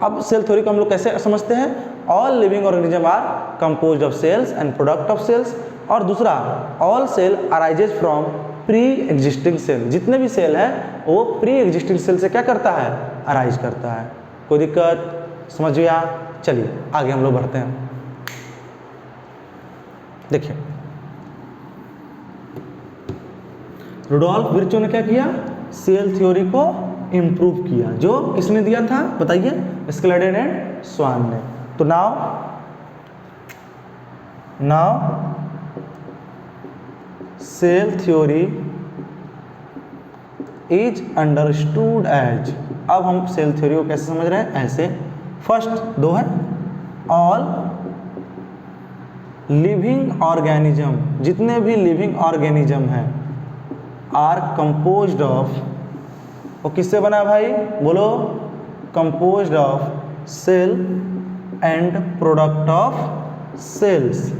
अब सेल थ्योरी को हम लोग कैसे समझते हैं? All living organism are composed of cells and product of cells. और दूसरा, all cell arises from pre existing cell. जितने भी सेल है वो प्री एग्जिस्टिंग सेल से क्या करता है? अराइज करता है। कोई दिक्कत? समझ गया? चलिए आगे हम लोग बढ़ते हैं। देखिए रुडोल्फ विर्चो ने क्या किया? सेल थ्योरी को इम्प्रूव किया। जो किसने दिया था बताइए? स्केलेटन एंड स्वान ने। तो now cell theory is understood as. अब हम सेल थ्योरी को कैसे समझ रहे हैं? ऐसे, फर्स्ट दो है, ऑल लिविंग ऑर्गेनिज्म, जितने भी लिविंग ऑर्गेनिज्म हैं, आर कंपोज्ड ऑफ, वो किससे बना भाई? बोलो, composed of cell and product of cells.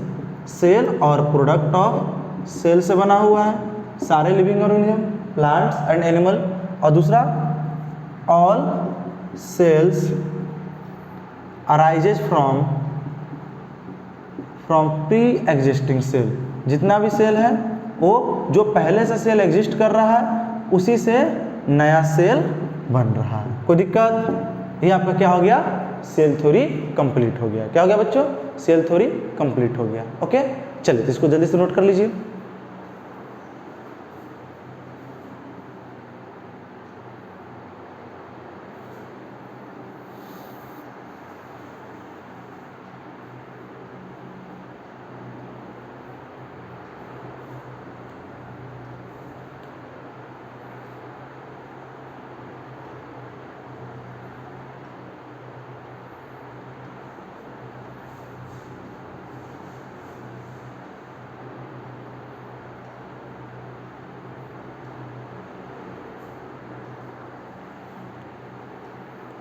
Cell और प्रोडक्ट ऑफ सेल से बना हुआ है सारे living organism, plants and animal. और दूसरा, all cells arises from pre existing cell. जितना भी सेल है वो जो पहले से सेल एग्जिस्ट कर रहा है उसी से नया सेल बन रहा है। कोई दिक्कत? ये आपका क्या हो गया? सेल थ्योरी कंप्लीट हो गया। क्या हो गया बच्चों? सेल थ्योरी कंप्लीट हो गया। ओके, चलिए तो इसको जल्दी से नोट कर लीजिए।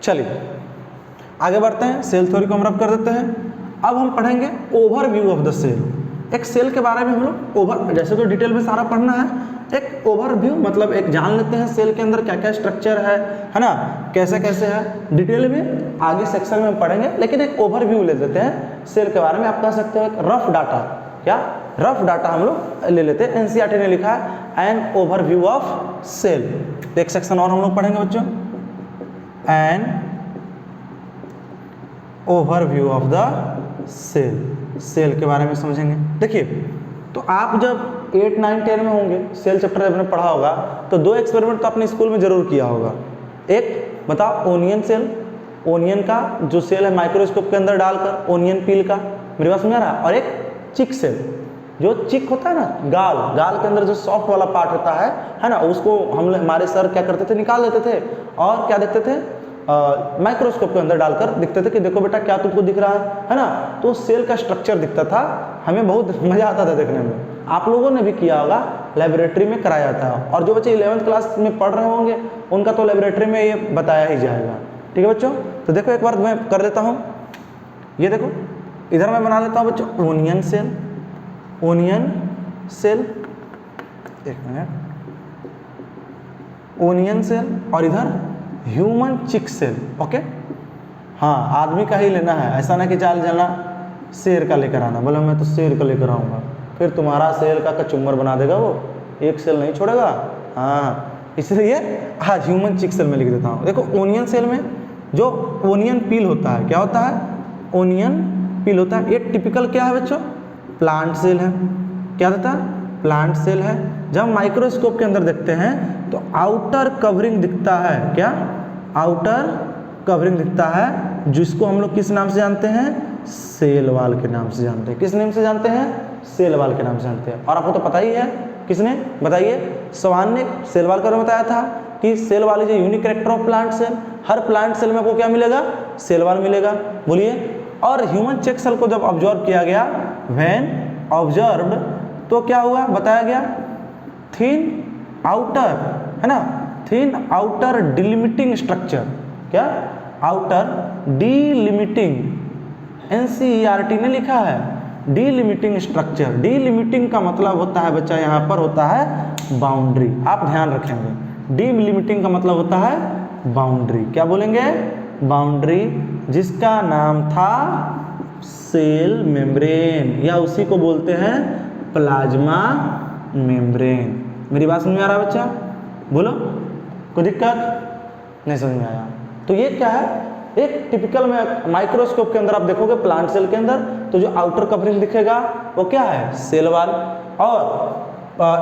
चलिए आगे बढ़ते हैं। सेल थ्योरी को हम रब कर देते हैं। अब हम पढ़ेंगे ओवरव्यू ऑफ द सेल। एक सेल के बारे में हम लोग ओवर, जैसे तो डिटेल में सारा पढ़ना है, एक ओवरव्यू मतलब एक जान लेते हैं सेल के अंदर क्या क्या स्ट्रक्चर है ना, कैसे कैसे है। डिटेल में आगे सेक्शन में हम पढ़ेंगे, लेकिन एक ओवरव्यू ले लेते हैं सेल के बारे में। आप कह सकते हो एक रफ डाटा, क्या रफ डाटा हम लोग ले लेते हैं। एनसीईआरटी ने लिखा है एन ओवरव्यू ऑफ सेल। एक सेक्शन और हम लोग पढ़ेंगे बच्चों, an overview of the cell. Cell के बारे में समझेंगे। देखिए, तो आप जब 8, 9, 10 में होंगे, सेल चैप्टर आपने पढ़ा होगा, तो 2 एक्सपेरिमेंट तो आपने स्कूल में जरूर किया होगा। एक बताओ ओनियन सेल, ओनियन का जो सेल है माइक्रोस्कोप के अंदर डालकर, ओनियन पील का, मेरी बात समझ आ रहा है। और एक चिक सेल, जो चिक होता है ना, गाल, गाल के अंदर जो सॉफ्ट वाला पार्ट होता है ना, उसको हम हमारे सर क्या करते थे, निकाल देते थे और क्या देखते थे, माइक्रोस्कोप के अंदर डालकर दिखते थे कि देखो बेटा क्या तुमको दिख रहा है ना। तो सेल का स्ट्रक्चर दिखता था, हमें बहुत मजा आता था देखने में। आप लोगों ने भी किया होगा, लेबोरेटरी में कराया था। और जो बच्चे 11th क्लास में पढ़ रहे होंगे उनका तो लेबोरेटरी में ये बताया ही जाएगा। ठीक है बच्चों, तो देखो एक बार मैं कर देता हूँ, ये देखो इधर मैं बना लेता हूँ बच्चों ओनियन सेल, ओनियन सेल, एक मिनट, ओनियन सेल, और इधर ह्यूमन चिक सेल। ओके, हाँ आदमी का ही लेना है, ऐसा ना कि चाल चलना शेर का लेकर आना, बोला मैं तो शेर का लेकर आऊँगा, फिर तुम्हारा शेर का कचुम्बर बना देगा वो, एक सेल नहीं छोड़ेगा। हाँ, इसलिए आज ह्यूमन चिक सेल में लिख देता हूँ। देखो ओनियन सेल में जो ओनियन पील होता है, क्या होता है, ओनियन पील होता है। ये टिपिकल क्या है बच्चों, प्लांट सेल है। क्या होता है, प्लांट सेल है। जब हम माइक्रोस्कोप के अंदर देखते हैं तो आउटर कवरिंग दिखता है, क्या, आउटर कवरिंग दिखता है, जिसको हम लोग किस नाम से जानते हैं, सेल वाल के नाम से जानते हैं। किस नाम से जानते हैं, सेल वाल के नाम से जानते हैं। और आपको तो पता ही है, किसने बताइए, सवान ने सेल वाल का बताया था कि cell wall is unique character of plant cell. हर प्लांट सेल में आपको क्या मिलेगा, सेल वाल मिलेगा, बोलिए। और ह्यूमन चिक सेल को जब ऑब्जर्व किया गया, व्हेन ऑब्जर्व्ड, तो क्या हुआ, बताया गया, थिन आउटर, है ना, थिन आउटर डिलिमिटिंग स्ट्रक्चर, क्या, आउटर डिलिमिटिंग, NCERT ने लिखा है डिलिमिटिंग स्ट्रक्चर। डिलिमिटिंग का मतलब होता है बच्चा, यहाँ पर होता है बाउंड्री, आप ध्यान रखेंगे, डिलिमिटिंग का मतलब होता है बाउंड्री। क्या बोलेंगे, बाउंड्री, जिसका नाम था सेल मेम्ब्रेन, या उसी को बोलते हैं प्लाज्मा मेम्ब्रेन। मेरी बात समझ में आ रहा है बच्चा, बोलो, कोई दिक्कत नहीं, समझ में आया। तो ये क्या है, एक टिपिकल में माइक्रोस्कोप के अंदर आप देखोगे प्लांट सेल के अंदर, तो जो आउटर कवरिंग दिखेगा वो क्या है, सेल वाल। और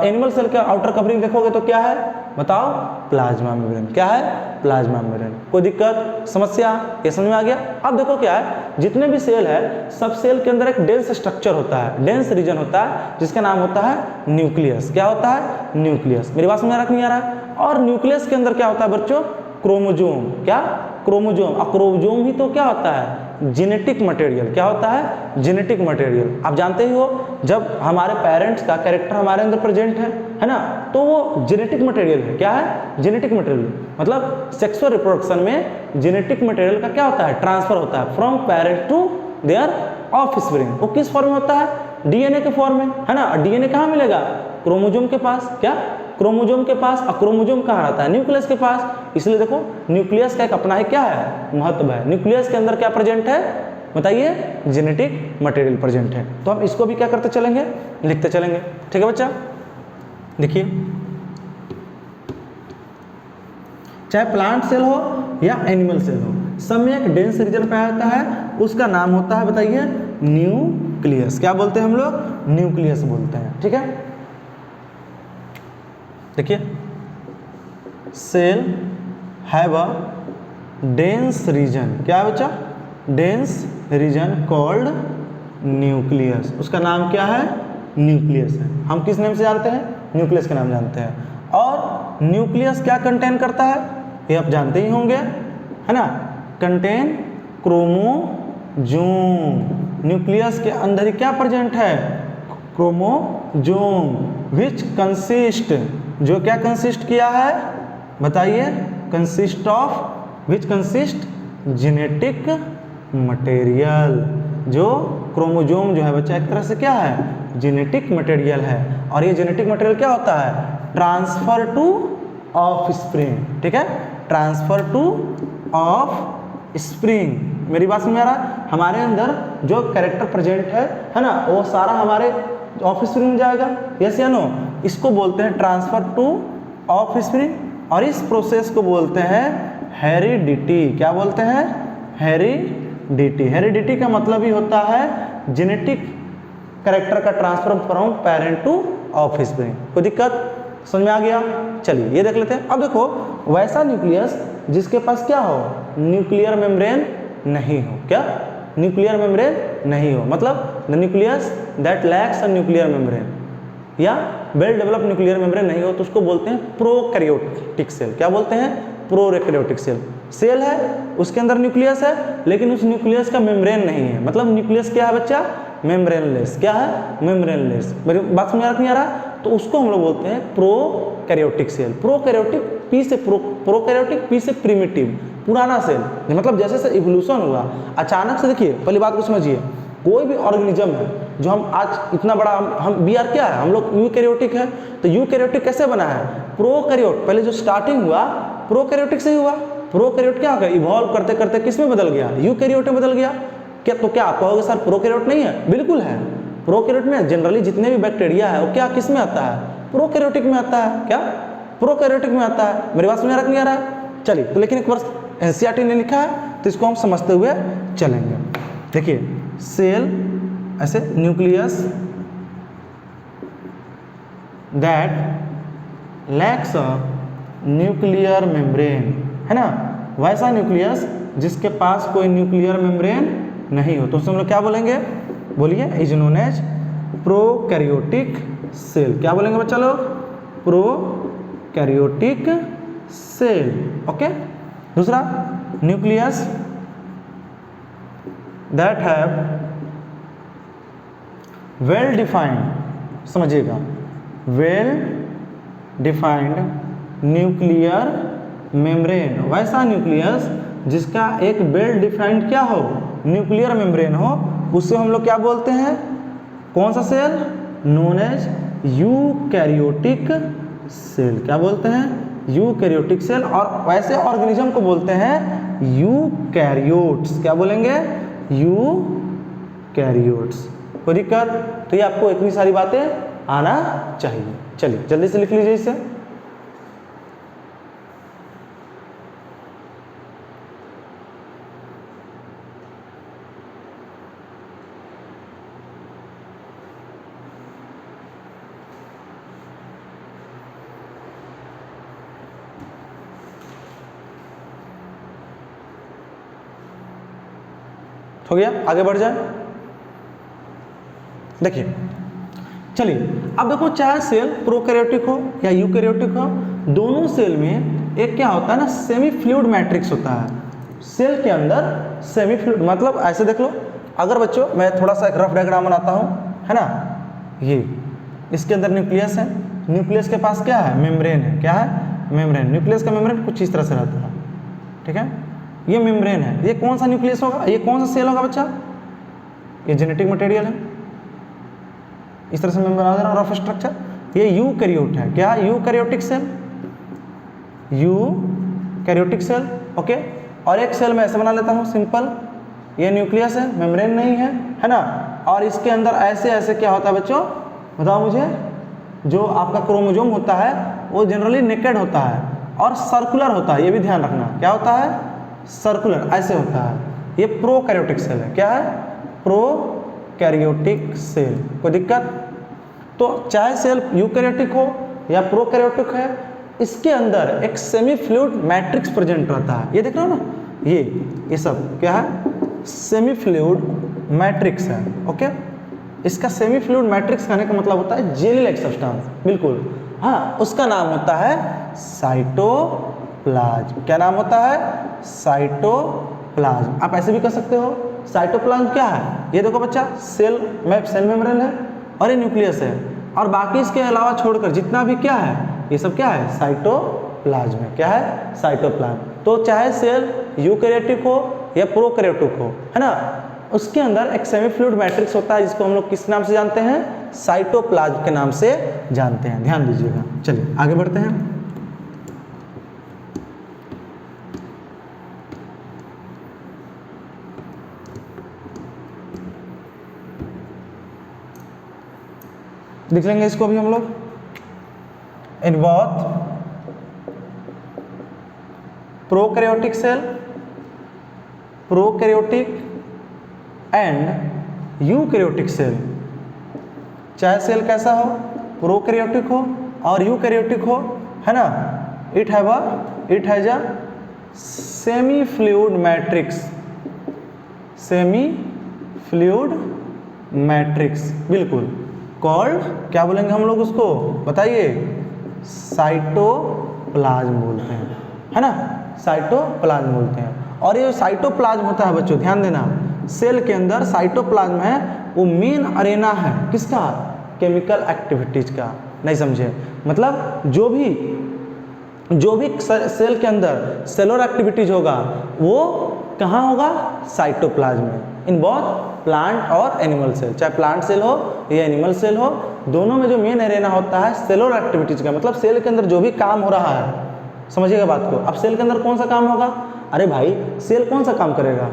एनिमल सेल का आउटर कवरिंग देखोगे तो क्या है, बताओ, प्लाज्मा मेम्ब्रेन। क्या है, प्लाज्मा मेम्ब्रेन। कोई दिक्कत, समस्या, ये समझ में आ गया। अब देखो क्या है, जितने भी सेल है, सब सेल के अंदर एक डेंस स्ट्रक्चर होता है, डेंस रीजन होता है, जिसका नाम होता है न्यूक्लियस। क्या होता है, न्यूक्लियस। मेरी बात समझ आ रहा नहीं आ रहा है। और न्यूक्लियस के अंदर क्या होता है बच्चों, क्रोमोजोम। क्या, क्रोमोजोम। और क्रोमोजोम ही तो क्या होता है, जेनेटिक मटेरियल। क्या होता है, जेनेटिक मटेरियल। आप जानते ही हो, जब हमारे पेरेंट्स का कैरेक्टर हमारे अंदर प्रेजेंट है ना, तो वो जेनेटिक मटेरियल है। क्या है, जेनेटिक मटेरियल। मतलब सेक्सुअल रिप्रोडक्शन में जेनेटिक मटेरियल का क्या होता है, ट्रांसफर होता है from parent to their offspring. वो किस फॉर्म में होता है, डीएनए के फॉर्म में, है ना। डीएनए कहाँ मिलेगा, क्रोमोजोम के पास। क्या, क्रोमोजोम के पास। और क्रोमोजोम कहाँ रहता है, न्यूक्लियस के पास। इसलिए देखो न्यूक्लियस का एक अपना ही क्या है, महत्व है। न्यूक्लियस के अंदर क्या प्रेजेंट है, बताइए, जेनेटिक मटेरियल प्रेजेंट है। तो हम इसको भी क्या करते चलेंगे, लिखते चलेंगे। ठीक है बच्चा, देखिए, चाहे प्लांट सेल हो या एनिमल सेल हो, सब में एक डेंस रीजन पाया जाता है, उसका नाम होता है, बताइए, न्यूक्लियस। क्या बोलते हैं हम लोग, न्यूक्लियस बोलते हैं। ठीक है, देखिए, cell have a dense region. क्या है बच्चा, डेंस रीजन कॉल्ड न्यूक्लियस। उसका नाम क्या है, न्यूक्लियस है। हम किस नाम से जानते हैं, न्यूक्लियस के नाम जानते हैं। और न्यूक्लियस क्या कंटेन करता है, ये आप जानते ही होंगे, है ना, कंटेन क्रोमोजोम। न्यूक्लियस के अंदर ही क्या प्रेजेंट है, क्रोमोजोम, विच कंसिस्ट, जो क्या कंसिस्ट किया है, बताइए, consist of, which consist, genetic material. जो क्रोमोजोम जो है बच्चा एक तरह से क्या है, जेनेटिक मटेरियल है। और ये जेनेटिक मटेरियल क्या होता है, ट्रांसफर टू ऑफस्प्रिंग। ठीक है, ट्रांसफर टू ऑफस्प्रिंग। मेरी बात समझ में आ रहा है, हमारे अंदर जो कैरेक्टर प्रेजेंट है ना, वो सारा हमारे ऑफस्प्रिंग में जाएगा। यस या नो, इसको बोलते हैं ट्रांसफर टू ऑफस्प्रिंग। और इस प्रोसेस को बोलते हैं हेरिडिटी। क्या बोलते हैं, हेरिडिटी। हेरिडिटी का मतलब ही होता है जेनेटिक कैरेक्टर का transfer from parent to offspring. कोई दिक्कत, समझ में आ गया। चलिए ये देख लेते हैं। अब देखो, वैसा न्यूक्लियस जिसके पास क्या हो, न्यूक्लियर मेम्ब्रेन नहीं हो। क्या, न्यूक्लियर मेम्ब्रेन नहीं हो, मतलब the nucleus that lakhs a nuclear membrane, या वेल डेवलप न्यूक्लियर मेम्ब्रेन नहीं हो तो उसको बोलते हैं प्रोकैरियोटिक सेल। क्या बोलते हैं, प्रोकैरियोटिक सेल। सेल है, उसके अंदर न्यूक्लियस है, लेकिन उस न्यूक्लियस का मेम्ब्रेन नहीं है। मतलब न्यूक्लियस क्या है बच्चा, मेम्ब्रेनलेस। क्या है, मेम्ब्रेनलेस। मेरी बात समझ नहीं आ रहा, तो उसको हम लोग बोलते हैं प्रोकैरियोटिक सेल। प्रोकैरियोटिक, पी से प्रोकैरियोटिक, पी से प्रिमिटिव, पुराना सेल। मतलब जैसे जैसे इवोल्यूशन हुआ अचानक से, देखिए पहली बात को समझिए, कोई भी ऑर्गेनिज्म है जो हम आज इतना बड़ा, हम वी आर क्या है, हम लोग यूकैरियोटिक है, तो यूकैरियोटिक कैसे बना है, प्रोकैरियोट। पहले जो स्टार्टिंग हुआ प्रोकैरियोटिक से ही हुआ। प्रोकैरियोट क्या हो गया, इवॉल्व करते करते किस में बदल गया, यूकैरियोट में बदल गया। क्या, तो क्या आप कहोगे सर प्रोकैरियोट नहीं है, बिल्कुल है। प्रोकैरियोट में जनरली जितने भी बैक्टीरिया है वो क्या किस में आता है, प्रोकैरियोटिक में आता है। क्या, प्रोकैरियोटिक में आता है। मेरी बात समझ आ रहा है। चलिए, तो लेकिन एक बार एनसीईआरटी ने लिखा है तो इसको हम समझते हुए चलेंगे। देखिए, सेल ऐसे, nucleus that lakhs a nuclear membrane, है ना, वैसा न्यूक्लियस जिसके पास कोई न्यूक्लियर मेम्ब्रेन नहीं हो, तो उससे हम लोग क्या बोलेंगे, बोलिए, is known as prokaryotic cell. क्या बोलेंगे बच्चा लोग, प्रोकैरियोटिक सेल। ओके। दूसरा, nucleus that have well defined, समझिएगा, वेल डिफाइंड न्यूक्लियर मेम्ब्रेन, वैसा न्यूक्लियस जिसका एक वेल डिफाइंड क्या हो, न्यूक्लियर मेम्ब्रेन हो, उससे हम लोग क्या बोलते हैं, कौन सा cell, known as eukaryotic cell. क्या बोलते हैं, यूकैरियोटिक सेल। और वैसे ऑर्गेनिज्म को बोलते हैं यूकैरियोट्स। क्या बोलेंगे, यूकैरियोट्स। कोई दिक्कत, तो ये आपको इतनी सारी बातें आना चाहिए। चलिए जल्दी से लिख लीजिए इसे। हो गया, आगे बढ़ जाए। देखिए, चलिए अब देखो, चाहे सेल प्रोकैरियोटिक हो या यूकैरियोटिक हो, दोनों सेल में एक क्या होता है ना, सेमी फ्लूइड मैट्रिक्स होता है। सेल के अंदर सेमी फ्लूइड, मतलब ऐसे देख लो, अगर बच्चों मैं थोड़ा सा एक रफ डायग्राम बनाता हूँ, है ना, ये इसके अंदर न्यूक्लियस है, न्यूक्लियस के पास क्या है, मेम्ब्रेन है। क्या है, मेम्ब्रेन। न्यूक्लियस का मेम्ब्रेन कुछ इस तरह से रहता है, ठीक है, ये मेम्ब्रेन है। ये कौन सा न्यूक्लियस होगा, ये कौन सा सेल होगा बच्चा, ये जेनेटिक मटेरियल है। इस तरह से मैं बना दे रहा हूँ रफ स्ट्रक्चर। ये यूकैरियोट है। क्या, eukaryotic cell, eukaryotic cell. Okay. और एक सेल मैं ऐसे बना लेता हूँ सिंपल, ये न्यूक्लियस है, मेम्ब्रेन नहीं है ना, और इसके अंदर ऐसे ऐसे क्या होता है बच्चों, बताओ मुझे, जो आपका क्रोमोसोम होता है वो जनरली नेकेड होता है और सर्कुलर होता है, ये भी ध्यान रखना। क्या होता है, सर्कुलर, ऐसे होता है। ये प्रोकैरियोटिक सेल है। क्या है, प्रोकैरियोटिक सेल। कोई दिक्कत, तो चाहे सेल यूकैरियोटिक हो या प्रोकैरियोटिक है, इसके अंदर एक सेमी फ्लूइड मैट्रिक्स प्रेजेंट रहता है। ये देख रहे हो ना, ये सब क्या है, सेमी फ्लूइड मैट्रिक्स है। ओके। इसका सेमी फ्लूइड मैट्रिक्स कहने का मतलब होता है जेली लाइक सब्सटेंस, बिल्कुल। हाँ, उसका नाम होता है साइटोप्लाज्म। क्या नाम होता है, साइटोप्लाज्म। आप ऐसे भी कह सकते हो, साइटोप्लाज्म क्या है, ये देखो बच्चा, सेल में सेल मेम्ब्रेन है और ये न्यूक्लियस है, और बाकी इसके अलावा छोड़कर जितना भी क्या है, ये सब क्या है, साइटोप्लाज्म है। क्या है, साइटोप्लाज्म। तो चाहे सेल यूकैरियोटिक हो या प्रोकैरियोटिक हो, है ना, उसके अंदर एक सेमी फ्लूइड मैट्रिक्स होता है, जिसको हम लोग किस नाम से जानते हैं, साइटोप्लाज्म के नाम से जानते हैं। ध्यान दीजिएगा। चलिए आगे बढ़ते हैं। लिख लेंगे इसको अभी हम लोग, in both prokaryotic cell, prokaryotic and eukaryotic cell, चाहे सेल कैसा हो, प्रोकैरियोटिक हो और यूकैरियोटिक हो, है ना, it has a semi fluid matrix, semi fluid matrix, बिल्कुल। कॉल्ड क्या बोलेंगे हम लोग उसको, बताइए? साइटोप्लाज्म बोलते हैं, है ना, साइटोप्लाज्म बोलते हैं। और ये साइटोप्लाज्म होता है बच्चों, ध्यान देना, सेल के अंदर साइटोप्लाज्म है, वो मेन अरेना है किसका, केमिकल एक्टिविटीज का। नहीं समझे? मतलब जो भी सेल के अंदर सेलुलर एक्टिविटीज होगा वो कहाँ होगा, साइटोप्लाज्म में, इन बोथ प्लांट और एनिमल सेल, चाहे प्लांट सेल हो या एनिमल सेल हो, दोनों में जो मेन एरेना होता है सेलुलर एक्टिविटीज का, मतलब सेल के अंदर जो भी काम हो रहा है, समझिएगा बात को। अब सेल के अंदर कौन सा काम होगा, अरे भाई सेल कौन सा काम करेगा,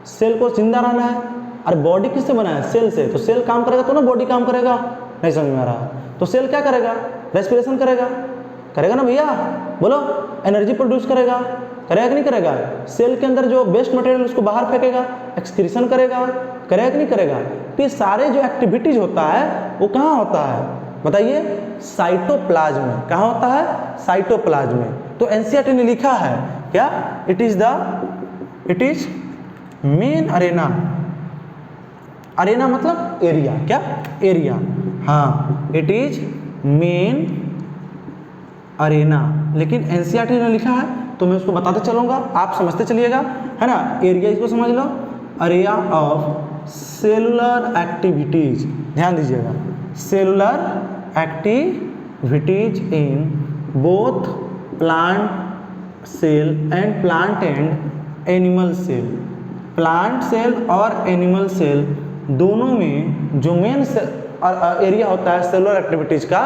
सेल को जिंदा रहना है। अरे बॉडी किससे बना है, सेल से, तो सेल काम करेगा तो ना बॉडी काम करेगा। नहीं समझ में आ रहा, तो सेल क्या करेगा, रेस्पिरेशन करेगा ना भैया, बोलो, एनर्जी प्रोड्यूस करेगा कि नहीं करेगा, सेल के अंदर जो वेस्ट मटेरियल उसको बाहर फेंकेगा, एक्सक्रीशन करेगा कि नहीं करेगा। तो ये सारे जो एक्टिविटीज होता है वो कहाँ होता है, बताइए? साइटोप्लाज्म में। कहाँ होता है, साइटोप्लाज्म में। तो एनसीईआरटी ने लिखा है क्या, it is main Arena, Arena मतलब एरिया, क्या, एरिया, हाँ, इट इज मेन अरेना। लेकिन एनसीईआरटी ने लिखा है तो मैं उसको बताते चलूंगा, आप समझते चलिएगा, है ना। एरिया इसको समझ लो, एरिया ऑफ सेलुलर एक्टिविटीज, ध्यान दीजिएगा, cellular activities in both plant cell and plant and animal cell. Plant cell और एनिमल सेल दोनों में जो मेन एरिया होता है सेलुलर एक्टिविटीज का,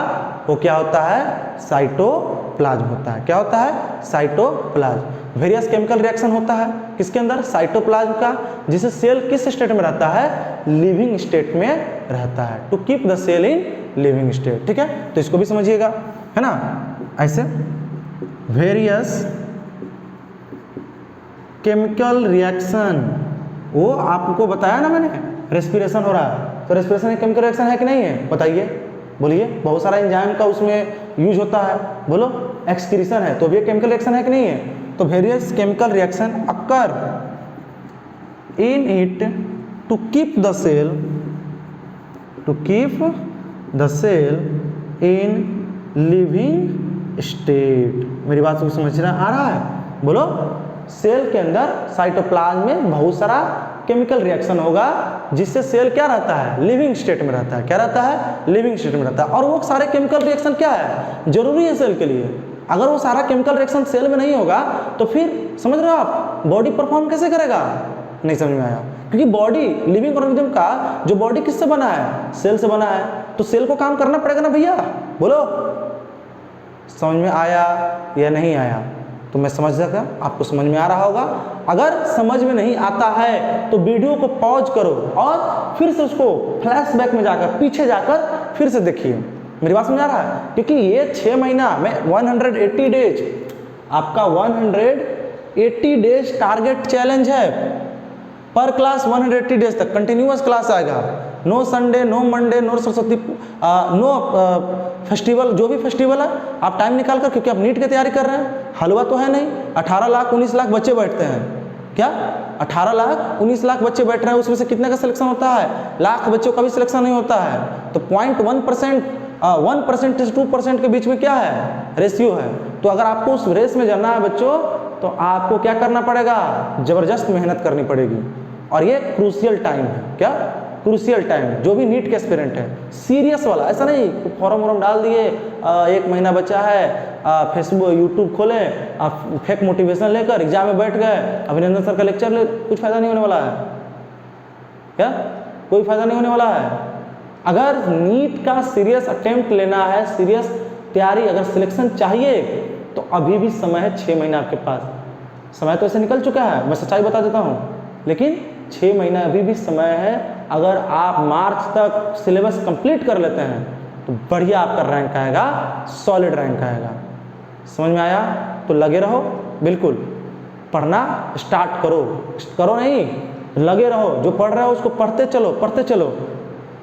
वो क्या होता है, साइटोप्लाज्म होता है। क्या होता है, साइटोप्लाज्म। वेरियस केमिकल रिएक्शन होता है किसके अंदर, साइटोप्लाज्म का, जिससे सेल किस स्टेट में रहता है, लिविंग स्टेट में रहता है, to keep the cell in living state. ठीक है, तो इसको भी समझिएगा, है ना। ऐसे वेरियस केमिकल रिएक्शन, वो आपको बताया ना मैंने, रेस्पिरेशन हो रहा है, तो रेस्पिरेशन एक केमिकल रिएक्शन है कि नहीं है, बताइए, बोलिए। बहुत सारा एंजाइम का उसमें यूज होता है, बोलो। एक्सक्रीशन है तो भी एक केमिकल रिएक्शन है कि नहीं है। तो various chemical reaction occur in it to keep the cell in living state. मेरी बात को समझना आ रहा है, बोलो। सेल के अंदर साइटोप्लाज्म में बहुत सारा केमिकल रिएक्शन होगा जिससे सेल क्या रहता है, लिविंग स्टेट में रहता है। क्या रहता है, लिविंग स्टेट में रहता है। और वो सारे केमिकल रिएक्शन क्या है, जरूरी है सेल के लिए। अगर वो सारा केमिकल रिएक्शन सेल में नहीं होगा तो फिर समझ रहे हो आप, बॉडी परफॉर्म कैसे करेगा, नहीं समझ में आया। क्योंकि बॉडी, लिविंग ऑर्गेनिज्म का जो बॉडी किससे बना है, सेल से बना है, तो सेल को काम करना पड़ेगा ना भैया, बोलो। समझ में आया या नहीं आया, तो मैं समझ सका, आपको समझ में आ रहा होगा। अगर समझ में नहीं आता है तो वीडियो को पॉज करो और फिर से उसको फ्लैशबैक में जाकर, पीछे जाकर फिर से देखिए। मेरी बात समझ आ रहा है, क्योंकि ये 6 महीना में 180 डेज, आपका 180 डेज टारगेट चैलेंज है। पर क्लास 180 डेज तक कंटिन्यूअस क्लास आएगा, no Sunday, no Monday, no Saraswati, no festival, जो भी फेस्टिवल है आप टाइम निकाल कर, क्योंकि आप नीट की तैयारी कर रहे हैं, हलवा तो है नहीं। 18 लाख 19 लाख बच्चे बैठते हैं, क्या 18 लाख 19 लाख बच्चे बैठ रहे हैं, उसमें से कितने का सिलेक्शन होता है, लाख बच्चों का भी सिलेक्शन नहीं होता है। तो 0.1%, 1% से 2% के बीच में क्या है, रेशियो है। तो अगर आपको उस रेस में जाना है बच्चों, तो आपको क्या करना पड़ेगा, जबरदस्त मेहनत करनी पड़ेगी। और ये क्रूशियल टाइम है, क्या क्रूशियल टाइम है। जो भी नीट के एस्पिरेंट है, सीरियस वाला, ऐसा नहीं फॉर्म वॉर्म डाल दिए, 1 महीना बचा है, फेसबुक यूट्यूब खोले, फेक मोटिवेशन लेकर एग्जाम में बैठ गए, अभिनंदन सर का लेक्चर ले, कुछ फायदा नहीं होने वाला है। क्या, कोई फायदा नहीं होने वाला है। अगर नीट का सीरियस अटेम्प्ट लेना है, सीरियस तैयारी, अगर सिलेक्शन चाहिए, तो अभी भी समय है, 6 महीना आपके पास। समय तो ऐसे निकल चुका है, मैं सच्चाई बता देता हूँ, लेकिन 6 महीना अभी भी समय है। अगर आप मार्च तक सिलेबस कंप्लीट कर लेते हैं तो बढ़िया आपका रैंक आएगा, सॉलिड रैंक आएगा। समझ में आया, तो लगे रहो, बिल्कुल पढ़ना स्टार्ट करो नहीं, लगे रहो, जो पढ़ रहे हो उसको पढ़ते चलो।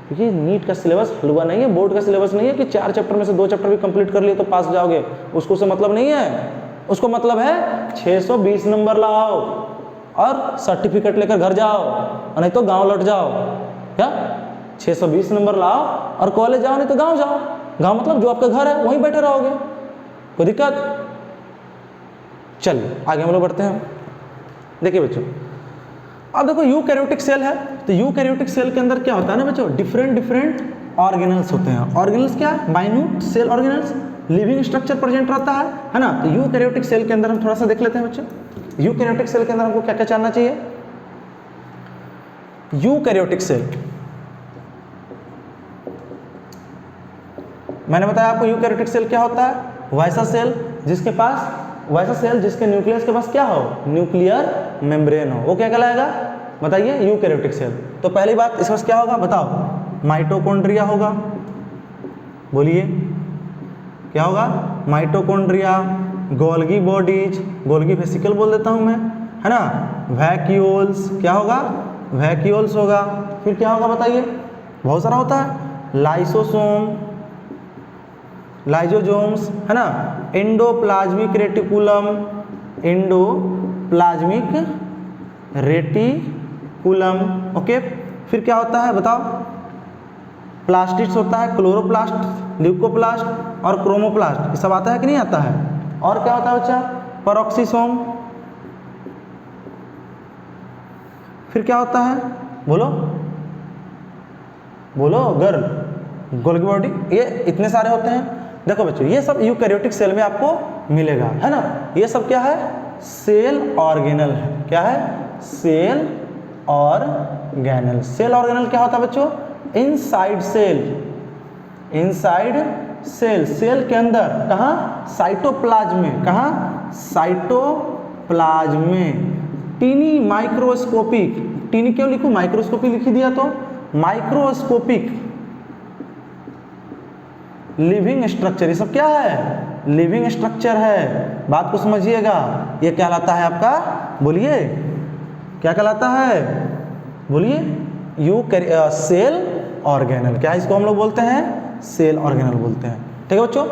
क्योंकि नीट का सिलेबस हलवा नहीं है, बोर्ड का सिलेबस नहीं है कि 4 चैप्टर में से 2 चैप्टर भी कंप्लीट कर लिए तो पास हो जाओगे, उसको से मतलब नहीं है। उसको मतलब है 620 नंबर लाओ और सर्टिफिकेट लेकर घर जाओ, और नहीं तो गांव लौट जाओ। क्या 620 नंबर लाओ और कॉलेज जाओ, नहीं तो गांव जाओ। गांव मतलब जो आपका घर है वहीं बैठे रहोगे, कोई दिक्कत। चलिए आगे हम लोग बढ़ते हैं। देखिए बच्चों, अब देखो यूकैरियोटिक सेल है, तो यूकैरियोटिक सेल के अंदर क्या होता है ना बच्चों, डिफरेंट ऑर्गेनल्स होते हैं। ऑर्गेनल्स क्या, minute cell organelles, living structure present रहता है ना। तो यूकैरियोटिक सेल के अंदर हम थोड़ा सा देख लेते हैं बच्चों, यूकैरियोटिक सेल के अंदर हमको क्या क्या जानना चाहिए। यूकैरियोटिक सेल, मैंने बताया आपको यूकैरियोटिक सेल क्या होता है, वैसा सेल जिसके पास, वैसा सेल जिसके न्यूक्लियस के पास क्या हो, न्यूक्लियर मेम्ब्रेन हो, वो क्या कहलाएगा, बताइए यूकैरियोटिक सेल। तो पहली बात इसके पास क्या होगा बताओ, माइटोकॉन्ड्रिया होगा, बोलिए क्या होगा, mitochondria, Golgi bodies, Golgi vesicle बोल देता हूं मैं, है ना, वैक्यूल्स, क्या होगा, वैक्यूल्स होगा। फिर क्या होगा बताइए, बहुत सारा होता है, लाइसोसोम, लाइजोजोम्स, है ना, endoplasmic reticulum, endoplasmic reticulum, okay. फिर क्या होता है बताओ, प्लास्टिड्स होता है, क्लोरोप्लास्ट, ल्यूकोप्लास्ट और क्रोमोप्लास्ट, ये सब आता है कि नहीं आता है। और क्या होता है बच्चा, पेरोक्सिसोम। फिर क्या होता है, बोलो बोलो गर्ल, गोल्गी बॉडी, ये इतने सारे होते हैं। देखो बच्चों ये सब यूकैरियोटिक सेल में आपको मिलेगा, है ना। ये सब क्या है, सेल ऑर्गेनल है। क्या है, सेल ऑर्गेनल। सेल ऑर्गेनल क्या होता है बच्चों, inside cell, inside cell, cell के अंदर, कहाँ, साइटोप्लाज्म में, कहाँ, साइटोप्लाज्म में, टीनी माइक्रोस्कोपिक, टीनी क्यों लिखूं, माइक्रोस्कोपिक लिख दिया तो, माइक्रोस्कोपिक लिविंग स्ट्रक्चर, ये सब क्या है, लिविंग स्ट्रक्चर है। बात को समझिएगा, ये क्या कहलाता है आपका, बोलिए क्या कहलाता है, बोलिए सेल ऑर्गेनल। क्या इसको हम लोग बोलते हैं, सेल ऑर्गेनल बोलते हैं, ठीक है बच्चों।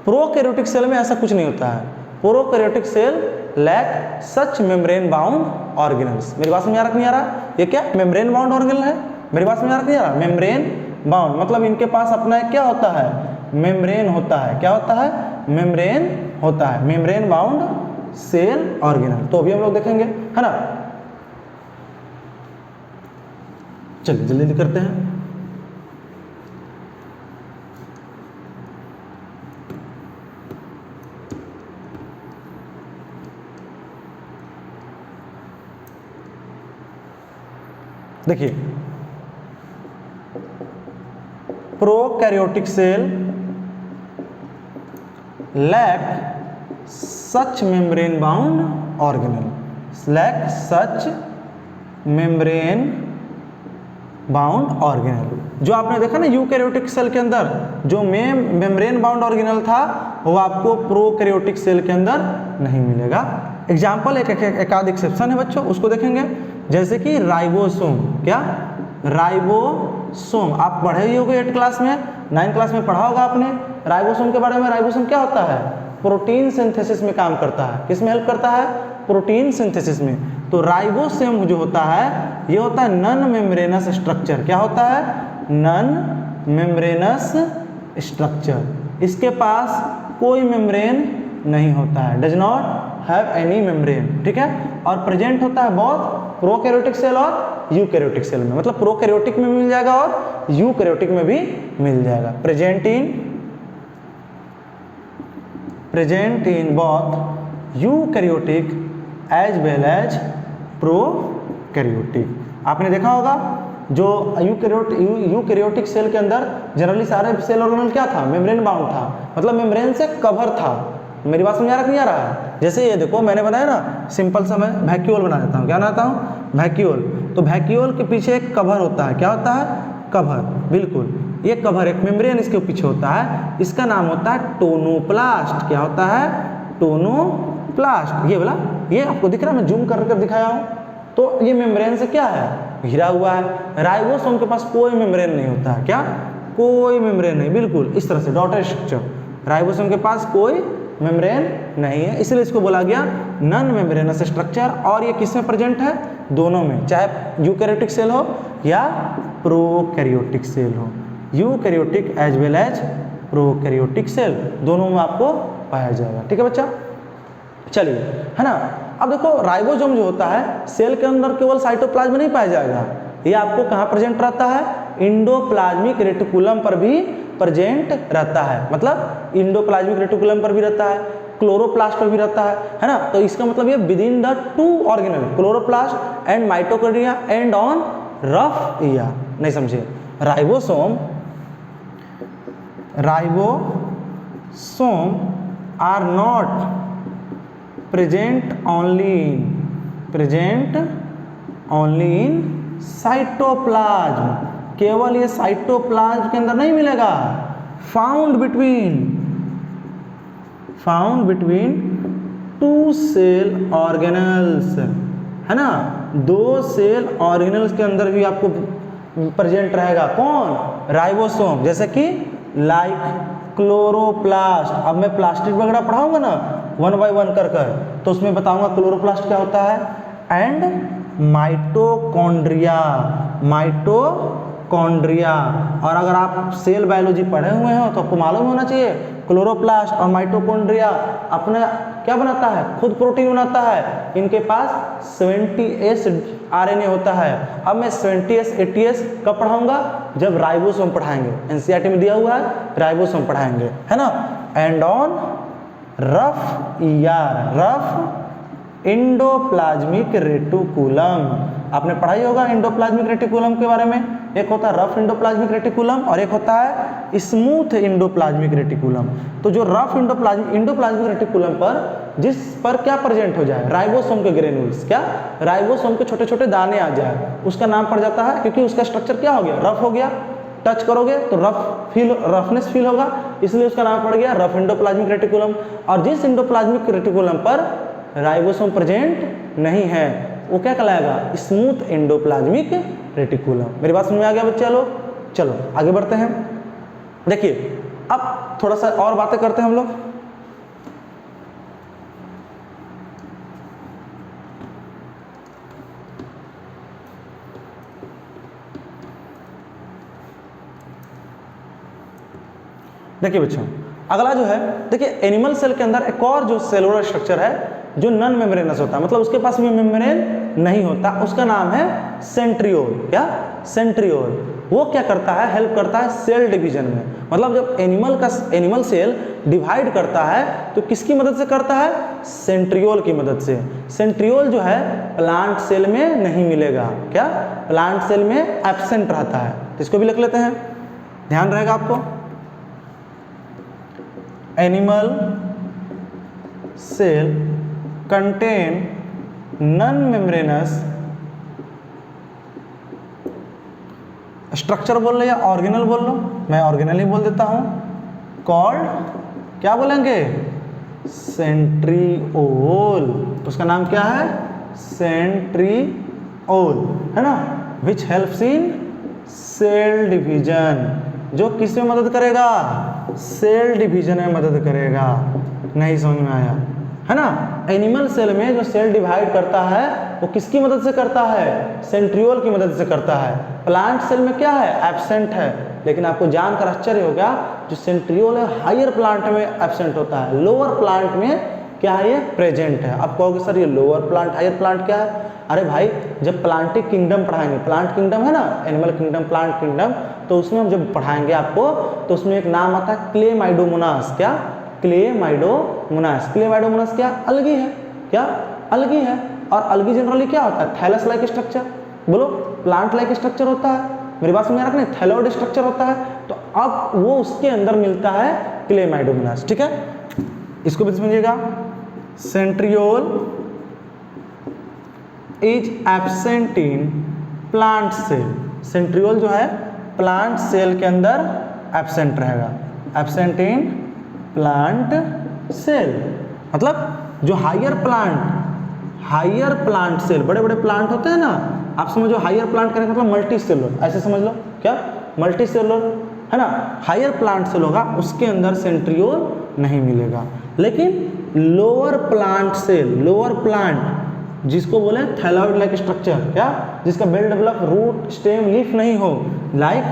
प्रोकैरियोटिक सेल में ऐसा कुछ नहीं होता है, प्रोकैरियोटिक सेल लैक सच मेम्ब्रेन बाउंड ऑर्गेनल्स। मेरी बात समझ आ रहा नहीं आ रहा, ये क्या मेम्ब्रेन बाउंड ऑर्गेनल है, मेरी बात समझ आ रहा नहीं आ रहा, मेम्ब्रेन बाउंड मतलब इनके पास अपना एक क्या होता है, मेम्ब्रेन होता है। क्या होता है, मेम्ब्रेन होता है, मेम्ब्रेन बाउंड सेल ऑर्गेनल। तो अभी हम लोग देखेंगे, है ना। चलिए जल्दी करते हैं। देखिए प्रोकैरियोटिक सेल लैक सच मेम्ब्रेन बाउंड ऑर्गेनल, लैक सच मेम्ब्रेन बाउंड ऑर्गेनल। जो आपने देखा ना यूकैरियोटिक सेल के अंदर जो मेम्ब्रेन बाउंड ऑर्गेनल था, वो आपको प्रोकैरियोटिक सेल के अंदर नहीं मिलेगा। एग्जाम्पल एक आध एक्सेप्शन है बच्चों, उसको देखेंगे। जैसे कि राइबोसोम, क्या, राइबोसोम आप पढ़े ही होंगे 8 क्लास में, 9 क्लास में पढ़ा होगा आपने राइबोसोम के बारे में। राइबोसोम क्या होता है, प्रोटीन सिंथेसिस में काम करता है। किस में हेल्प करता है, प्रोटीन सिंथेसिस में। तो राइबोसोम जो होता है, ये होता है नॉन मेम्ब्रेनस स्ट्रक्चर। क्या होता है, नॉन मेम्ब्रेनस स्ट्रक्चर। इसके पास कोई मेम्ब्रेन नहीं होता है, does not have any membrane, ठीक है। और प्रेजेंट होता है बहुत प्रोकैरियोटिक सेल और यूकैरियोटिक सेल में, मतलब प्रोकैरियोटिक में मिल जाएगा और यूकैरियोटिक में भी मिल जाएगा। Present in both eukaryotic as well as prokaryotic. आपने देखा होगा जो यूकैरियोटिक सेल के अंदर जनरली सारे सेल ऑर्गेनल क्या था, मेम्ब्रेन बाउंड था, मतलब मेम्ब्रेन से कवर था। मेरी बात समझ आ रहा नहीं आ रहा है। जैसे ये देखो मैंने बनाया ना, सिंपल सा मैं वैक्यूल बना देता हूँ। क्या बनाता हूँ, वैक्यूल। तो वैक्यूल के पीछे एक कवर होता है। क्या होता है, कवर, बिल्कुल ये कवर, एक मेम्ब्रेन इसके पीछे होता है, इसका नाम होता है टोनोप्लास्ट। क्या होता है, टोनोप्लास्ट। ये बोला, ये आपको दिख रहा है, मैं जूम कर दिखाया हूँ। तो ये मेम्ब्रेन से क्या है, घिरा हुआ है। राइबोसोम के पास कोई मेम्ब्रेन नहीं होता है। क्या, कोई मेम्ब्रेन नहीं, बिल्कुल इस तरह से डॉटेड स्ट्रक्चर। राइबोसोम के पास कोई मेम्ब्रेन नहीं है, इसलिए इसको बोला गया नॉन मेम्ब्रेनस स्ट्रक्चर। और ये किसमें प्रेजेंट है? दोनों में, चाहे यूकैरियोटिक सेल हो या प्रोकैरियोटिक सेल हो, eukaryotic as well as prokaryotic cell, दोनों में आपको पाया जाएगा। ठीक है बच्चा, चलिए, है ना। अब देखो राइबोसोम जो होता है सेल के अंदर केवल साइटोप्लाज्म में नहीं पाया जाएगा, ये आपको कहाँ प्रेजेंट रहता है? इंडोप्लाज्मिक रेटिकुलम पर भी प्रेजेंट रहता है। मतलब इंडोप्लाज्मिक रेटिकुलम पर भी रहता है, क्लोरोप्लास्ट पर भी रहता है ना। तो इसका मतलब ये within the two organelle chloroplast and mitochondria and on rough ER. नहीं समझे? Ribosome are not present only in cytoplasm, केवल ये साइटोप्लाज्म के अंदर नहीं मिलेगा। Found between two cell organelles, है ना, दो सेल ऑर्गेनल्स के अंदर भी आपको प्रेजेंट रहेगा। कौन? राइबोसोम। जैसे कि लाइक क्लोरोप्लास्ट, अब मैं प्लास्टिक वगैरह पढ़ाऊंगा ना 1 by 1 कर तो उसमें बताऊंगा क्लोरोप्लास्ट क्या होता है। एंड माइटोकॉन्ड्रिया, और अगर आप सेल बायोलॉजी पढ़े हुए हो तो आपको मालूम होना चाहिए क्लोरोप्लास्ट और माइटोकॉन्ड्रिया अपना क्या बनाता है? खुद प्रोटीन बनाता है। इनके पास 70S RNA होता है। अब मैं 70S 80S कब पढ़ाऊंगा? जब राइबोसोम पढ़ाएंगे। NCERT में दिया हुआ है राइबोसोम पढ़ाएंगे, है ना। And on rough endoplasmic reticulum, आपने पढ़ाई होगा इंडोप्लाज्मिक रेटिकुलम के बारे में। एक होता है रफ इंडोप्लाज्मिक रेटिकुलम और एक होता है स्मूथ इंडोप्लाज्मिक रेटिकुलम। तो जो रफ इंडोप्लाज्मिक रेटिकुलम पर जिस पर क्या प्रेजेंट हो जाए? राइबोसोम के ग्रेन्यूल्स, क्या राइबोसोम के छोटे छोटे दाने आ जाए, उसका नाम पड़ जाता है, क्योंकि उसका स्ट्रक्चर क्या हो गया? रफ हो गया। टच करोगे तो रफनेस फील होगा, इसलिए उसका नाम पड़ गया रफ इंडोप्लाज्मिक रेटिकुलम। और जिस इंडोप्लाज्मिक रेटिकुलम पर राइबोसोम प्रेजेंट नहीं है वो क्या कहलाएगा? Smooth endoplasmic reticulum. मेरी बात समझ में आ गया बच्चे लोग? चलो आगे बढ़ते हैं। देखिए अब थोड़ा सा और बातें करते हैं हम लोग। देखिए बच्चों, अगला जो है, देखिए एनिमल सेल के अंदर एक और जो सेलुलर स्ट्रक्चर है जो नॉन मेम्ब्रेनस होता है, मतलब उसके पास भी मेम्ब्रेन नहीं होता, उसका नाम है सेंट्रियोल। क्या? सेंट्रियोल। वो क्या करता है? हेल्प करता है सेल डिवीजन में। मतलब जब एनिमल सेल डिवाइड करता है तो किसकी मदद से करता है? सेंट्रियोल की मदद से। सेंट्रियोल जो है प्लांट सेल में नहीं मिलेगा। क्या? प्लांट सेल में एब्सेंट रहता है। तो इसको भी लिख लेते हैं, ध्यान रहेगा आपको। Animal cell contain non membranous structure बोल लो या ऑर्गेनल बोल लो, मैं ऑर्गेनल ही बोल देता हूं, कॉल्ड क्या बोलेंगे? सेंट्रियोल। उसका नाम क्या है? सेंट्रियोल, है ना। Which helps in cell division, जो किसमें मदद करेगा? सेल डिवीजन में मदद करेगा। नहीं समझ में आया, है ना। एनिमल सेल में जो सेल डिवाइड करता है वो किसकी मदद से करता है? सेंट्रियोल की मदद से करता है। प्लांट सेल में क्या है? एब्सेंट है। लेकिन आपको जानकर आश्चर्य होगा, जो सेंट्रियोल है हायर प्लांट में एब्सेंट होता है, लोअर प्लांट में क्या है? ये प्रेजेंट है। आप कहोगे सर ये लोअर प्लांट हायर प्लांट क्या है? अरे भाई जब प्लांटिक किंगडम पढ़ाएंगे, प्लांट किंगडम है ना, एनिमल किंगडम प्लांट किंगडम, तो उसमें हम जब पढ़ाएंगे आपको तो उसमें एक नाम आता है क्लेमाइडोमोनास। क्या? क्लेमाइडोमोनास। क्लेमाइडोमोनास क्या? अलगी है। क्या? अलगी है। और अलगी जनरली क्या होता है? Thallus like structure. बोलो, प्लांट लाइक स्ट्रक्चर होता है। मेरी बात समझ रखना, थैलॉइड स्ट्रक्चर होता है। तो अब वो उसके अंदर मिलता है क्लेमाइडोमोनास। ठीक है, इसको भी समझिएगा। Centriole is absent in plant cell. Centriole जो है प्लांट सेल के अंदर एब्सेंट रहेगा। एब्सेंट इन प्लांट सेल मतलब जो हायर प्लांट सेल, बड़े बड़े प्लांट होते हैं ना, आप समझो हायर प्लांट करेंगे मतलब मल्टी सेलुलर, ऐसे समझ लो। क्या? मल्टी सेलुलर, है ना। हायर प्लांट सेल होगा उसके अंदर सेंट्रियोल नहीं मिलेगा। लेकिन lower plant cell, lower plant जिसको बोले थैलॉइड लाइक स्ट्रक्चर, क्या, जिसका well develop, root, stem, leaf नहीं हो, लाइक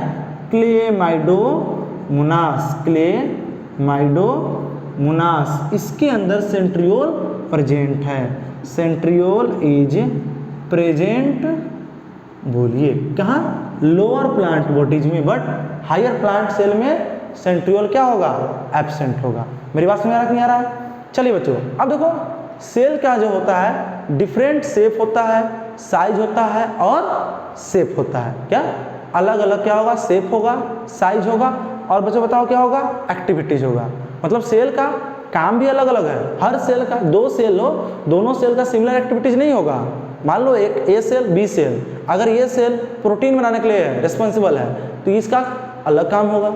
क्लेमाइडोमोनास, क्लेमाइडोमोनास, इसके अंदर सेंट्रियोल प्रेजेंट है। सेंट्रियोल इज प्रेजेंट, बोलिए कहाँ, लोअर प्लांट बॉडीज में, बट हायर प्लांट सेल में सेंट्रियोल क्या होगा, एब्सेंट होगा। मेरी बात समझ आ रहा है कि नहीं आ रहा है? चलिए बच्चों, अब देखो सेल का जो होता है डिफरेंट शेप होता है, साइज होता है और शेप होता है। क्या अलग अलग क्या होगा, शेप होगा, साइज होगा और बच्चों बताओ क्या होगा, एक्टिविटीज होगा। मतलब सेल का काम भी अलग अलग है। हर सेल का, दो सेल हो, दोनों सेल का सिमिलर एक्टिविटीज नहीं होगा। मान लो एक ए सेल बी सेल, अगर ये सेल प्रोटीन बनाने के लिए रिस्पॉन्सिबल है तो इसका अलग काम होगा,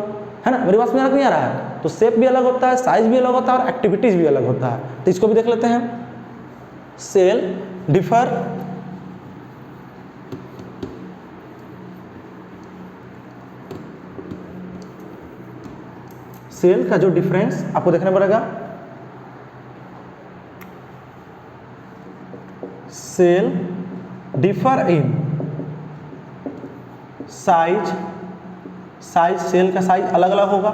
है ना। मेरी बात समझ नहीं आ रहा है? तो शेप भी अलग होता है, साइज भी अलग होता है और एक्टिविटीज भी अलग होता है। तो इसको भी देख लेते हैं। सेल डिफर सेल का जो डिफरेंस आपको देखना पड़ेगा, cell differ in size, cell का साइज अलग अलग होगा।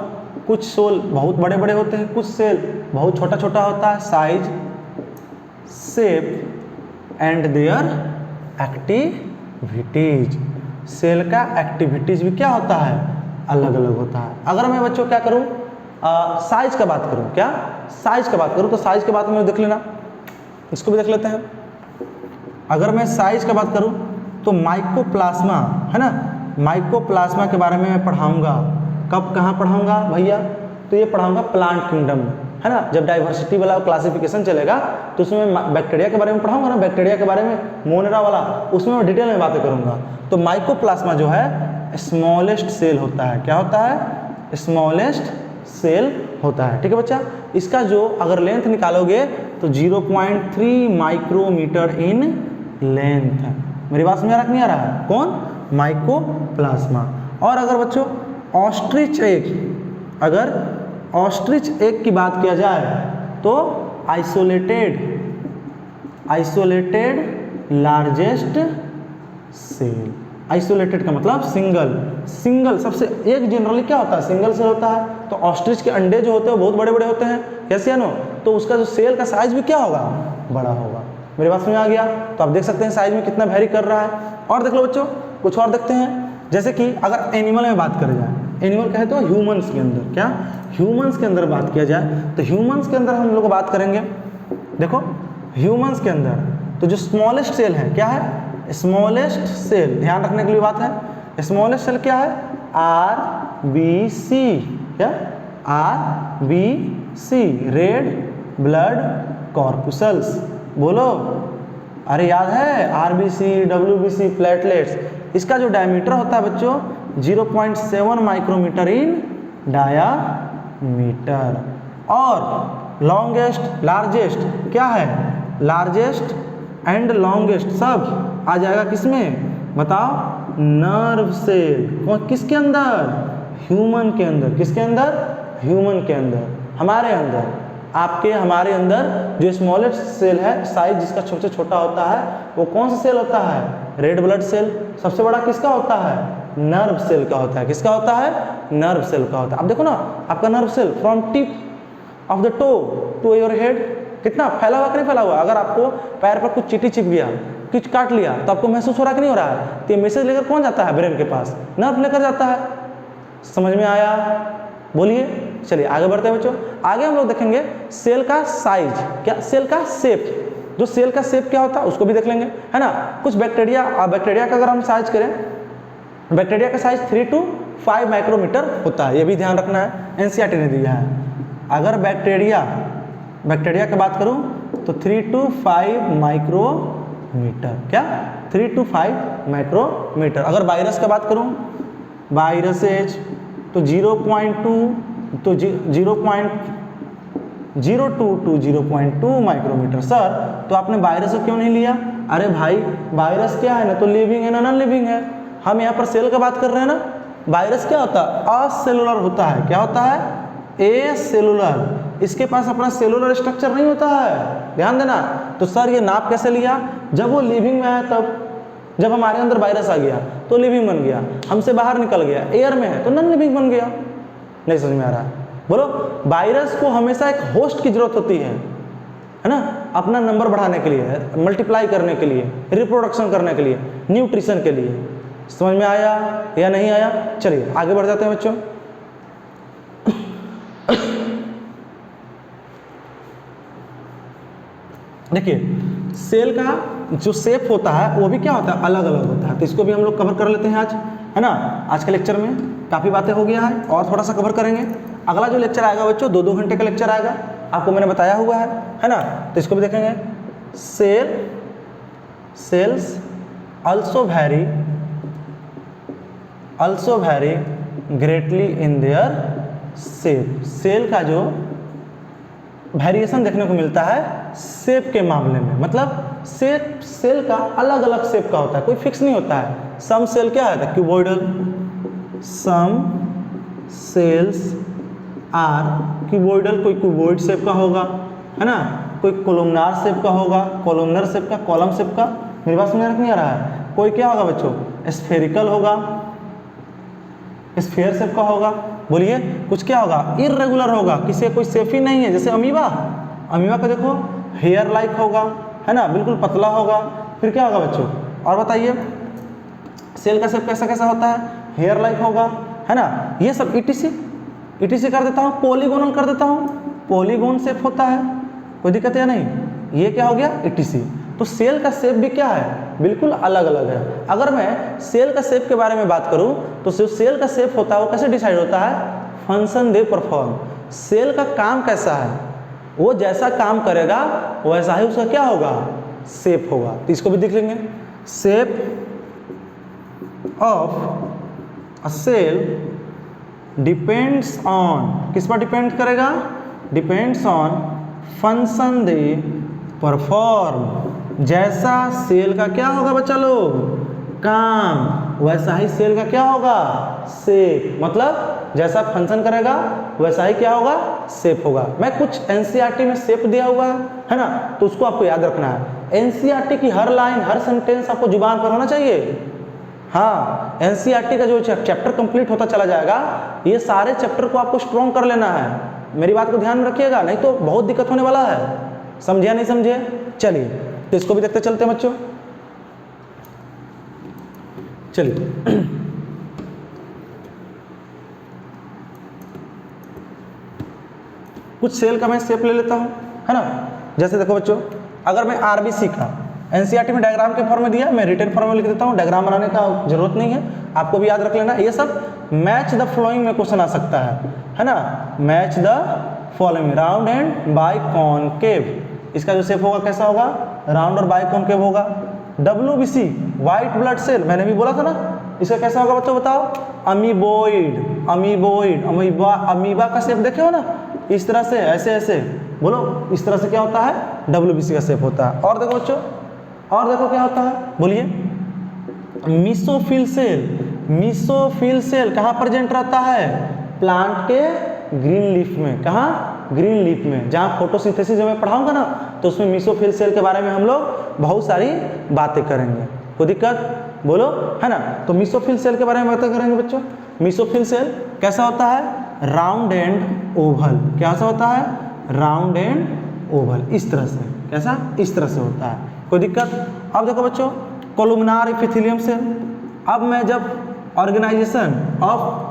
कुछ सेल बहुत बड़े बड़े होते हैं, कुछ सेल बहुत छोटा छोटा होता है। Size, shape and their activities, cell का एक्टिविटीज भी क्या होता है, अलग अलग होता है। अगर मैं बच्चों क्या करूं, साइज का बात करूं, क्या साइज का बात करूं, तो साइज के बात में देख लेना, इसको भी देख लेते हैं। अगर मैं साइज का बात करूं तो माइकोप्लाज्मा, है ना, माइकोप्लाज्मा के बारे में मैं पढ़ाऊंगा। कब कहाँ पढ़ाऊंगा भैया, तो ये पढ़ाऊंगा प्लांट किंगडम में, है ना। जब डाइवर्सिटी वाला क्लासिफिकेशन चलेगा तो उसमें बैक्टीरिया के बारे में पढ़ाऊंगा ना, बैक्टीरिया के बारे में, मोनेरा वाला, उसमें मैं डिटेल में बातें करूंगा। तो माइकोप्लाज्मा जो है स्मॉलेस्ट सेल होता है। क्या होता है, स्मॉलेस्ट सेल होता है। ठीक है बच्चा, इसका जो अगर लेंथ निकालोगे तो 0.3 माइक्रोमीटर इन लेंथ है। मेरी बात समझ आ रहा नहीं आ रहा है? कौन, माइकोप्लाज्मा। और अगर बच्चों ऑस्ट्रिच एग, अगर ऑस्ट्रिच एग की बात किया जाए तो आइसोलेटेड लार्जेस्ट सेल। आइसोलेटेड का मतलब सिंगल सबसे, एक जनरली क्या होता है, सिंगल सेल होता है। तो ऑस्ट्रिच के अंडे जो होते हैं वो बहुत बड़े बड़े होते हैं, कैसे नो, तो उसका जो सेल का साइज भी क्या होगा, बड़ा होगा। मेरी बात समझ आ गया? तो आप देख सकते हैं साइज में कितना वेरी कर रहा है। और देख लो बच्चों, कुछ और देखते हैं। जैसे कि अगर एनिमल में बात करें जाए, एनिमल कहे तो ह्यूमंस के अंदर, क्या ह्यूमंस के अंदर बात किया जाए तो ह्यूमंस के अंदर हम लोग बात करेंगे। देखो ह्यूमंस के अंदर तो जो स्मॉलेस्ट सेल है, क्या है, स्मॉलेस्ट सेल, ध्यान रखने के लिए बात है। स्मॉलेस्ट सेल क्या है, RBC, क्या RBC, रेड ब्लड कॉर्पुसल्स। बोलो, अरे याद है, RBC, WBC, प्लेटलेट्स। इसका जो डायमीटर होता है बच्चों 0.7 माइक्रोमीटर इन डायामीटर। और लॉन्गेस्ट, लार्जेस्ट क्या है, लार्जेस्ट एंड लॉन्गेस्ट सब आ जाएगा किसमें, बताओ, नर्व सेल। किसके अंदर, ह्यूमन के अंदर। किसके अंदर, ह्यूमन के अंदर, हमारे अंदर, आपके हमारे अंदर जो स्मॉलेस्ट सेल है, साइज जिसका सबसे छोटा होता है, वो कौन सा सेल होता है, रेड ब्लड सेल। सबसे बड़ा किसका होता है, नर्व सेल का होता है। किसका होता है, नर्व सेल का होता है। अब देखो ना, आपका nerve cell from tip of the toe to your head कितना फैला हुआ कि नहीं फैला हुआ। अगर आपको पैर पर कुछ चींटी चिप गया, कुछ काट लिया, तो आपको महसूस हो रहा कि नहीं हो रहा है। तो ये मैसेज लेकर कौन जाता है, ब्रेन के पास, नर्व लेकर जाता है। समझ में आया, बोलिए। चलिए आगे बढ़ते हैं बच्चों। आगे हम लोग देखेंगे सेल का साइज, क्या, सेल का शेप। जो सेल का शेप क्या होता है उसको भी देख लेंगे, है ना। कुछ बैक्टीरिया का अगर हम साइज करें, बैक्टीरिया का साइज 3 to 5 माइक्रोमीटर होता है। ये भी ध्यान रखना है, NCERT ने दिया है। अगर बैक्टीरिया की बात करूं तो 3 to 5 माइक्रोमीटर, क्या 3 to 5 माइक्रोमीटर। अगर वायरस की बात करूं, वायरसेज तो 0.2 to 0.02 माइक्रोमीटर। सर तो आपने वायरस क्यों नहीं लिया? अरे भाई वायरस क्या है ना, तो लिविंग है ना नॉन लिविंग है। हम यहाँ पर सेल का बात कर रहे हैं ना। वायरस क्या होता है, असेलुलर होता है। क्या होता है, ए सेलुलर। इसके पास अपना सेलुलर स्ट्रक्चर नहीं होता है, ध्यान देना। तो सर ये नाप कैसे लिया? जब वो लिविंग में आया तब, जब हमारे अंदर वायरस आ गया तो लिविंग बन गया, हमसे बाहर निकल गया एयर में है तो नॉन लिविंग बन गया। नहीं समझ में आ रहा है? बोलो, वायरस को हमेशा एक होस्ट की जरूरत होती है ना, अपना नंबर बढ़ाने के लिए, मल्टीप्लाई करने के लिए, रिप्रोडक्शन करने के लिए, न्यूट्रिशन के लिए। समझ में आया या नहीं आया? चलिए आगे बढ़ जाते हैं बच्चों। देखिए सेल का जो शेप होता है वो भी क्या होता है, अलग अलग होता है। तो इसको भी हम लोग कवर कर लेते हैं आज, है ना। आज के लेक्चर में काफ़ी बातें हो गया है और थोड़ा सा कवर करेंगे। अगला जो लेक्चर आएगा बच्चों 2-2 घंटे का लेक्चर आएगा, आपको मैंने बताया हुआ है ना। तो इसको भी देखेंगे। Cells also vary greatly in their shape। Cell का जो वेरिएशन देखने को मिलता है शेप के मामले में, मतलब सेल का अलग अलग शेप का होता है, कोई फिक्स नहीं होता है। सम सेल क्या है? Cuboidal, some cells are cuboidal, कोई क्यूबॉइड शेप का होगा, है ना, कोई कोलुमनार शेप का होगा, कॉलमनर शेप का, कॉलम शेप का। मेरी बात समझ नहीं आ रहा है? कोई क्या होगा बच्चों? स्फेरिकल होगा, स्फीयर शेप का होगा। बोलिए कुछ क्या होगा? इर्रेगुलर होगा, किसी का कोई शेप ही नहीं है। जैसे अमीबा का देखो हेयर लाइक होगा, है ना, बिल्कुल पतला होगा। फिर क्या होगा बच्चों? और बताइए सेल का शेप कैसा कैसा होता है? हेयर लाइक होगा, है ना। ये सब ईटीसी कर देता हूँ, पॉलीगोनल कर देता हूँ, पॉलीगोन शेप होता है, कोई दिक्कत या नहीं? ये क्या हो गया? ईटीसी। तो सेल का शेप भी क्या है? बिल्कुल अलग अलग है। अगर मैं सेल का शेप के बारे में बात करूं तो जो सेल का शेप होता है वो कैसे डिसाइड होता है? Function they perform. सेल का काम कैसा है, वो जैसा काम करेगा वैसा ही उसका क्या होगा? शेप होगा। तो इसको भी देख लेंगे। Shape of a cell depends on, किस पर डिपेंड करेगा? Depends on function they perform. जैसा सेल का क्या होगा बच्चा लोग? काम, वैसा ही सेल का क्या होगा? शेप। मतलब जैसा फंक्शन करेगा वैसा ही क्या होगा? शेप होगा। मैं कुछ एनसीईआरटी में शेप दिया हुआ है ना, तो उसको आपको याद रखना है। एनसीईआरटी की हर लाइन, हर सेंटेंस आपको जुबान पर होना चाहिए। हाँ, एनसीईआरटी का जो चैप्टर कंप्लीट होता चला जाएगा, ये सारे चैप्टर को आपको स्ट्रॉन्ग कर लेना है। मेरी बात को ध्यान में रखिएगा, नहीं तो बहुत दिक्कत होने वाला है। समझे नहीं समझे? चलिए तो इसको भी देखते चलते हैं बच्चों। चलिए कुछ सेल का मैं शेप ले लेता हूं, है ना। जैसे देखो बच्चों, अगर मैं आरबीसी का एनसीईआरटी में डायग्राम के फॉर्म में दिया, मैं रिटन फॉर्म में लिख देता हूं, डायग्राम बनाने का जरूरत नहीं है, आपको भी याद रख लेना। ये सब मैच द फ्लोइंग में क्वेश्चन आ सकता है ना। Match the following, round and by concave. इसका जो शेप होगा कैसा होगा? राउंड और बाई कॉनकेव होगा। WBC व्हाइट ब्लड सेल, मैंने भी बोला था ना, इसका कैसा होगा बच्चों बताओ? अमीबोइड। अमीबा का शेप देखे हो ना, इस तरह से, ऐसे ऐसे। बोलो इस तरह से क्या होता है? WBC का शेप होता है। और देखो बच्चों, और देखो क्या होता है, बोलिए। मीसोफिल सेल कहाँ प्रेजेंट रहता है? प्लांट के ग्रीन लीफ में। कहाँ? ग्रीन लीफ में। जहाँ फोटोसिंथेसिस जो मैं पढ़ाऊंगा ना, तो उसमें मीसोफिल सेल के बारे में हम लोग बहुत सारी बातें करेंगे। कोई दिक्कत? बोलो, है ना। तो मीसोफिल सेल के बारे में बातें करेंगे बच्चों। मीसोफिल सेल कैसा होता है? Round and Oval. कैसा होता है? Round and Oval. इस तरह से। कैसा? इस तरह से होता है। कोई दिक्कत? अब देखो बच्चों, कोलुमनार एपिथेलियम सेल। अब मैं जब organisation of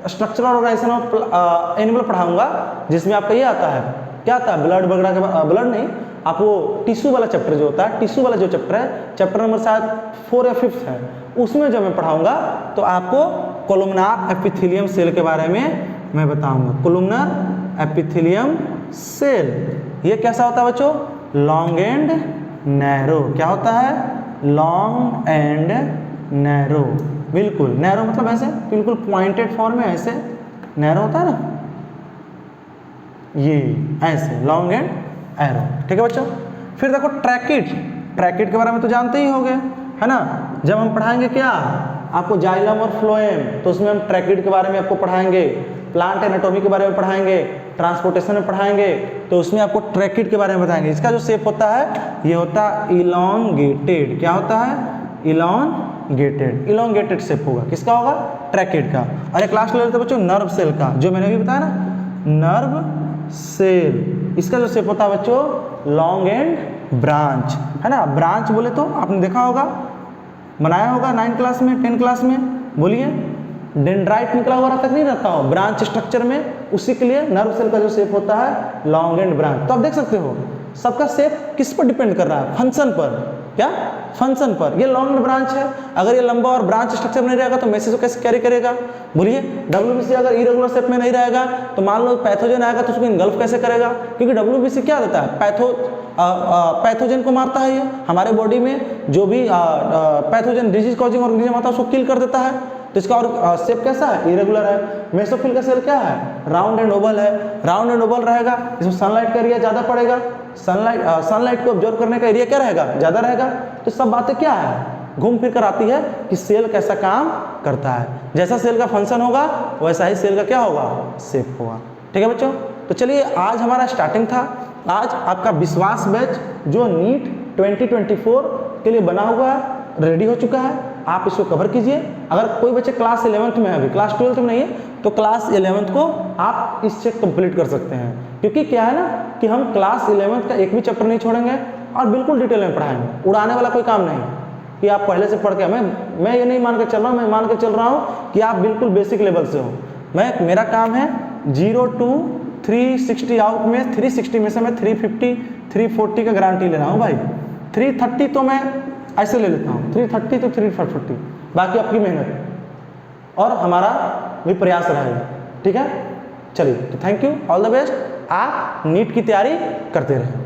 structural organisation of animal पढ़ाऊंगा, जिसमें आपका ये आता है, क्या आता है? ब्लड वगैरह के, ब्लड नहीं, आप वो टिश्यू वाला चैप्टर जो होता है, टिश्यू वाला जो चैप्टर है, चैप्टर नंबर शायद 4 या 5 है, उसमें जब मैं पढ़ाऊंगा तो आपको कोलुमनार एपिथेलियम सेल के बारे में मैं बताऊंगा। कोलुमनार एपिथेलियम सेल ये कैसा होता है बच्चों? Long and narrow. क्या होता है? Long and narrow. बिल्कुल नैरो मतलब ऐसे, बिल्कुल पॉइंटेड फॉर्म में ऐसे नैरो होता है ना, ये ऐसे लॉन्ग एंड एरो। ठीक है बच्चों। फिर देखो ट्रैकिड। ट्रैकिड के बारे में तो जानते ही होंगे, है ना। जब हम पढ़ाएंगे क्या? आपको जाइलम और फ्लोएम, तो उसमें हम ट्रैकिड के बारे में आपको पढ़ाएंगे, प्लांट एनाटॉमी के बारे में पढ़ाएंगे, ट्रांसपोर्टेशन में पढ़ाएंगे, तो उसमें आपको ट्रैकिड के बारे में बताएंगे। इसका जो शेप होता है ये होता है इलॉन्गेटेड। क्या होता है? इलॉन्गेटेड। इलॉन्गेटेड शेप होगा, किसका होगा? ट्रैकिड का। और एक लास्ट ले लेते हैं बच्चों नर्व सेल का, जो मैंने अभी बताया ना, नर्व सेल। इसका जो शेप होता है बच्चों लॉन्ग एंड ब्रांच, है ना। ब्रांच बोले तो आपने देखा होगा, बनाया होगा 9 क्लास में, 10 क्लास में, बोलिए डेंड्राइट निकला हुआ रहता नहीं रहता हो ब्रांच स्ट्रक्चर में, उसी के लिए नर्व सेल का जो शेप होता है लॉन्ग एंड ब्रांच। तो आप देख सकते हो सबका शेप किस पर डिपेंड कर रहा है? फंक्शन पर। क्या? फंक्शन पर। ये लॉन्ग एंड ब्रांच है, अगर ये लंबा और ब्रांच स्ट्रक्चर में नहीं रहेगा तो मैसेज को कैसे कैरी करेगा? बोलिए डब्ल्यूबीसी अगर इरेगुलर शेप में नहीं रहेगा तो मान लो पैथोजन आएगा तो उसको इनगल्फ कैसे करेगा? क्योंकि डब्ल्यूबीसी क्या देता है? पैथोजन को मारता है। ये हमारे बॉडी में जो भी पैथोजन डिजीज कॉजिंग ऑर्गेनिज्म आता है उसको किल कर देता है। तो इसका और शेप कैसा है? इरेगुलर है। मेसोफिल का सेल क्या है? राउंड एंड ओवल है। राउंड एंड ओवल रहेगा, इसमें सनलाइट का एरिया ज़्यादा पड़ेगा, सनलाइट को ऑब्जर्व करने का एरिया क्या रहेगा? ज़्यादा रहेगा। तो सब बातें क्या है? घूम फिर कर आती है कि सेल कैसा काम करता है। जैसा सेल का फंक्शन होगा वैसा ही सेल का क्या होगा? शेप होगा। ठीक है बच्चों, तो चलिए आज हमारा स्टार्टिंग था। आज आपका विश्वास बैच जो नीट 2024 के लिए बना हुआ है, रेडी हो चुका है। आप इसको कवर कीजिए। अगर कोई बच्चे क्लास 11th में है, अभी क्लास 12th में नहीं है, तो क्लास 11th को आप इससे कंप्लीट कर सकते हैं। क्योंकि क्या है ना कि हम क्लास 11th का एक भी चैप्टर नहीं छोड़ेंगे और बिल्कुल डिटेल में पढ़ाएंगे। उड़ाने वाला कोई काम नहीं कि आप पहले से पढ़ के, मैं ये नहीं मान के चल रहा हूँ, मैं मान के चल रहा हूँ कि आप बिल्कुल बेसिक लेवल से हो। मेरा काम है 0 to 360 आउट में 360 में से मैं 350 340 का गारंटी ले रहा हूँ भाई। 330 तो मैं ऐसे ले लेता हूँ, 330 तो 340, बाकी आपकी मेहनत और हमारा भी प्रयास रहेगा। ठीक है, चलिए तो thank you, all the best. आप नीट की तैयारी करते रहें।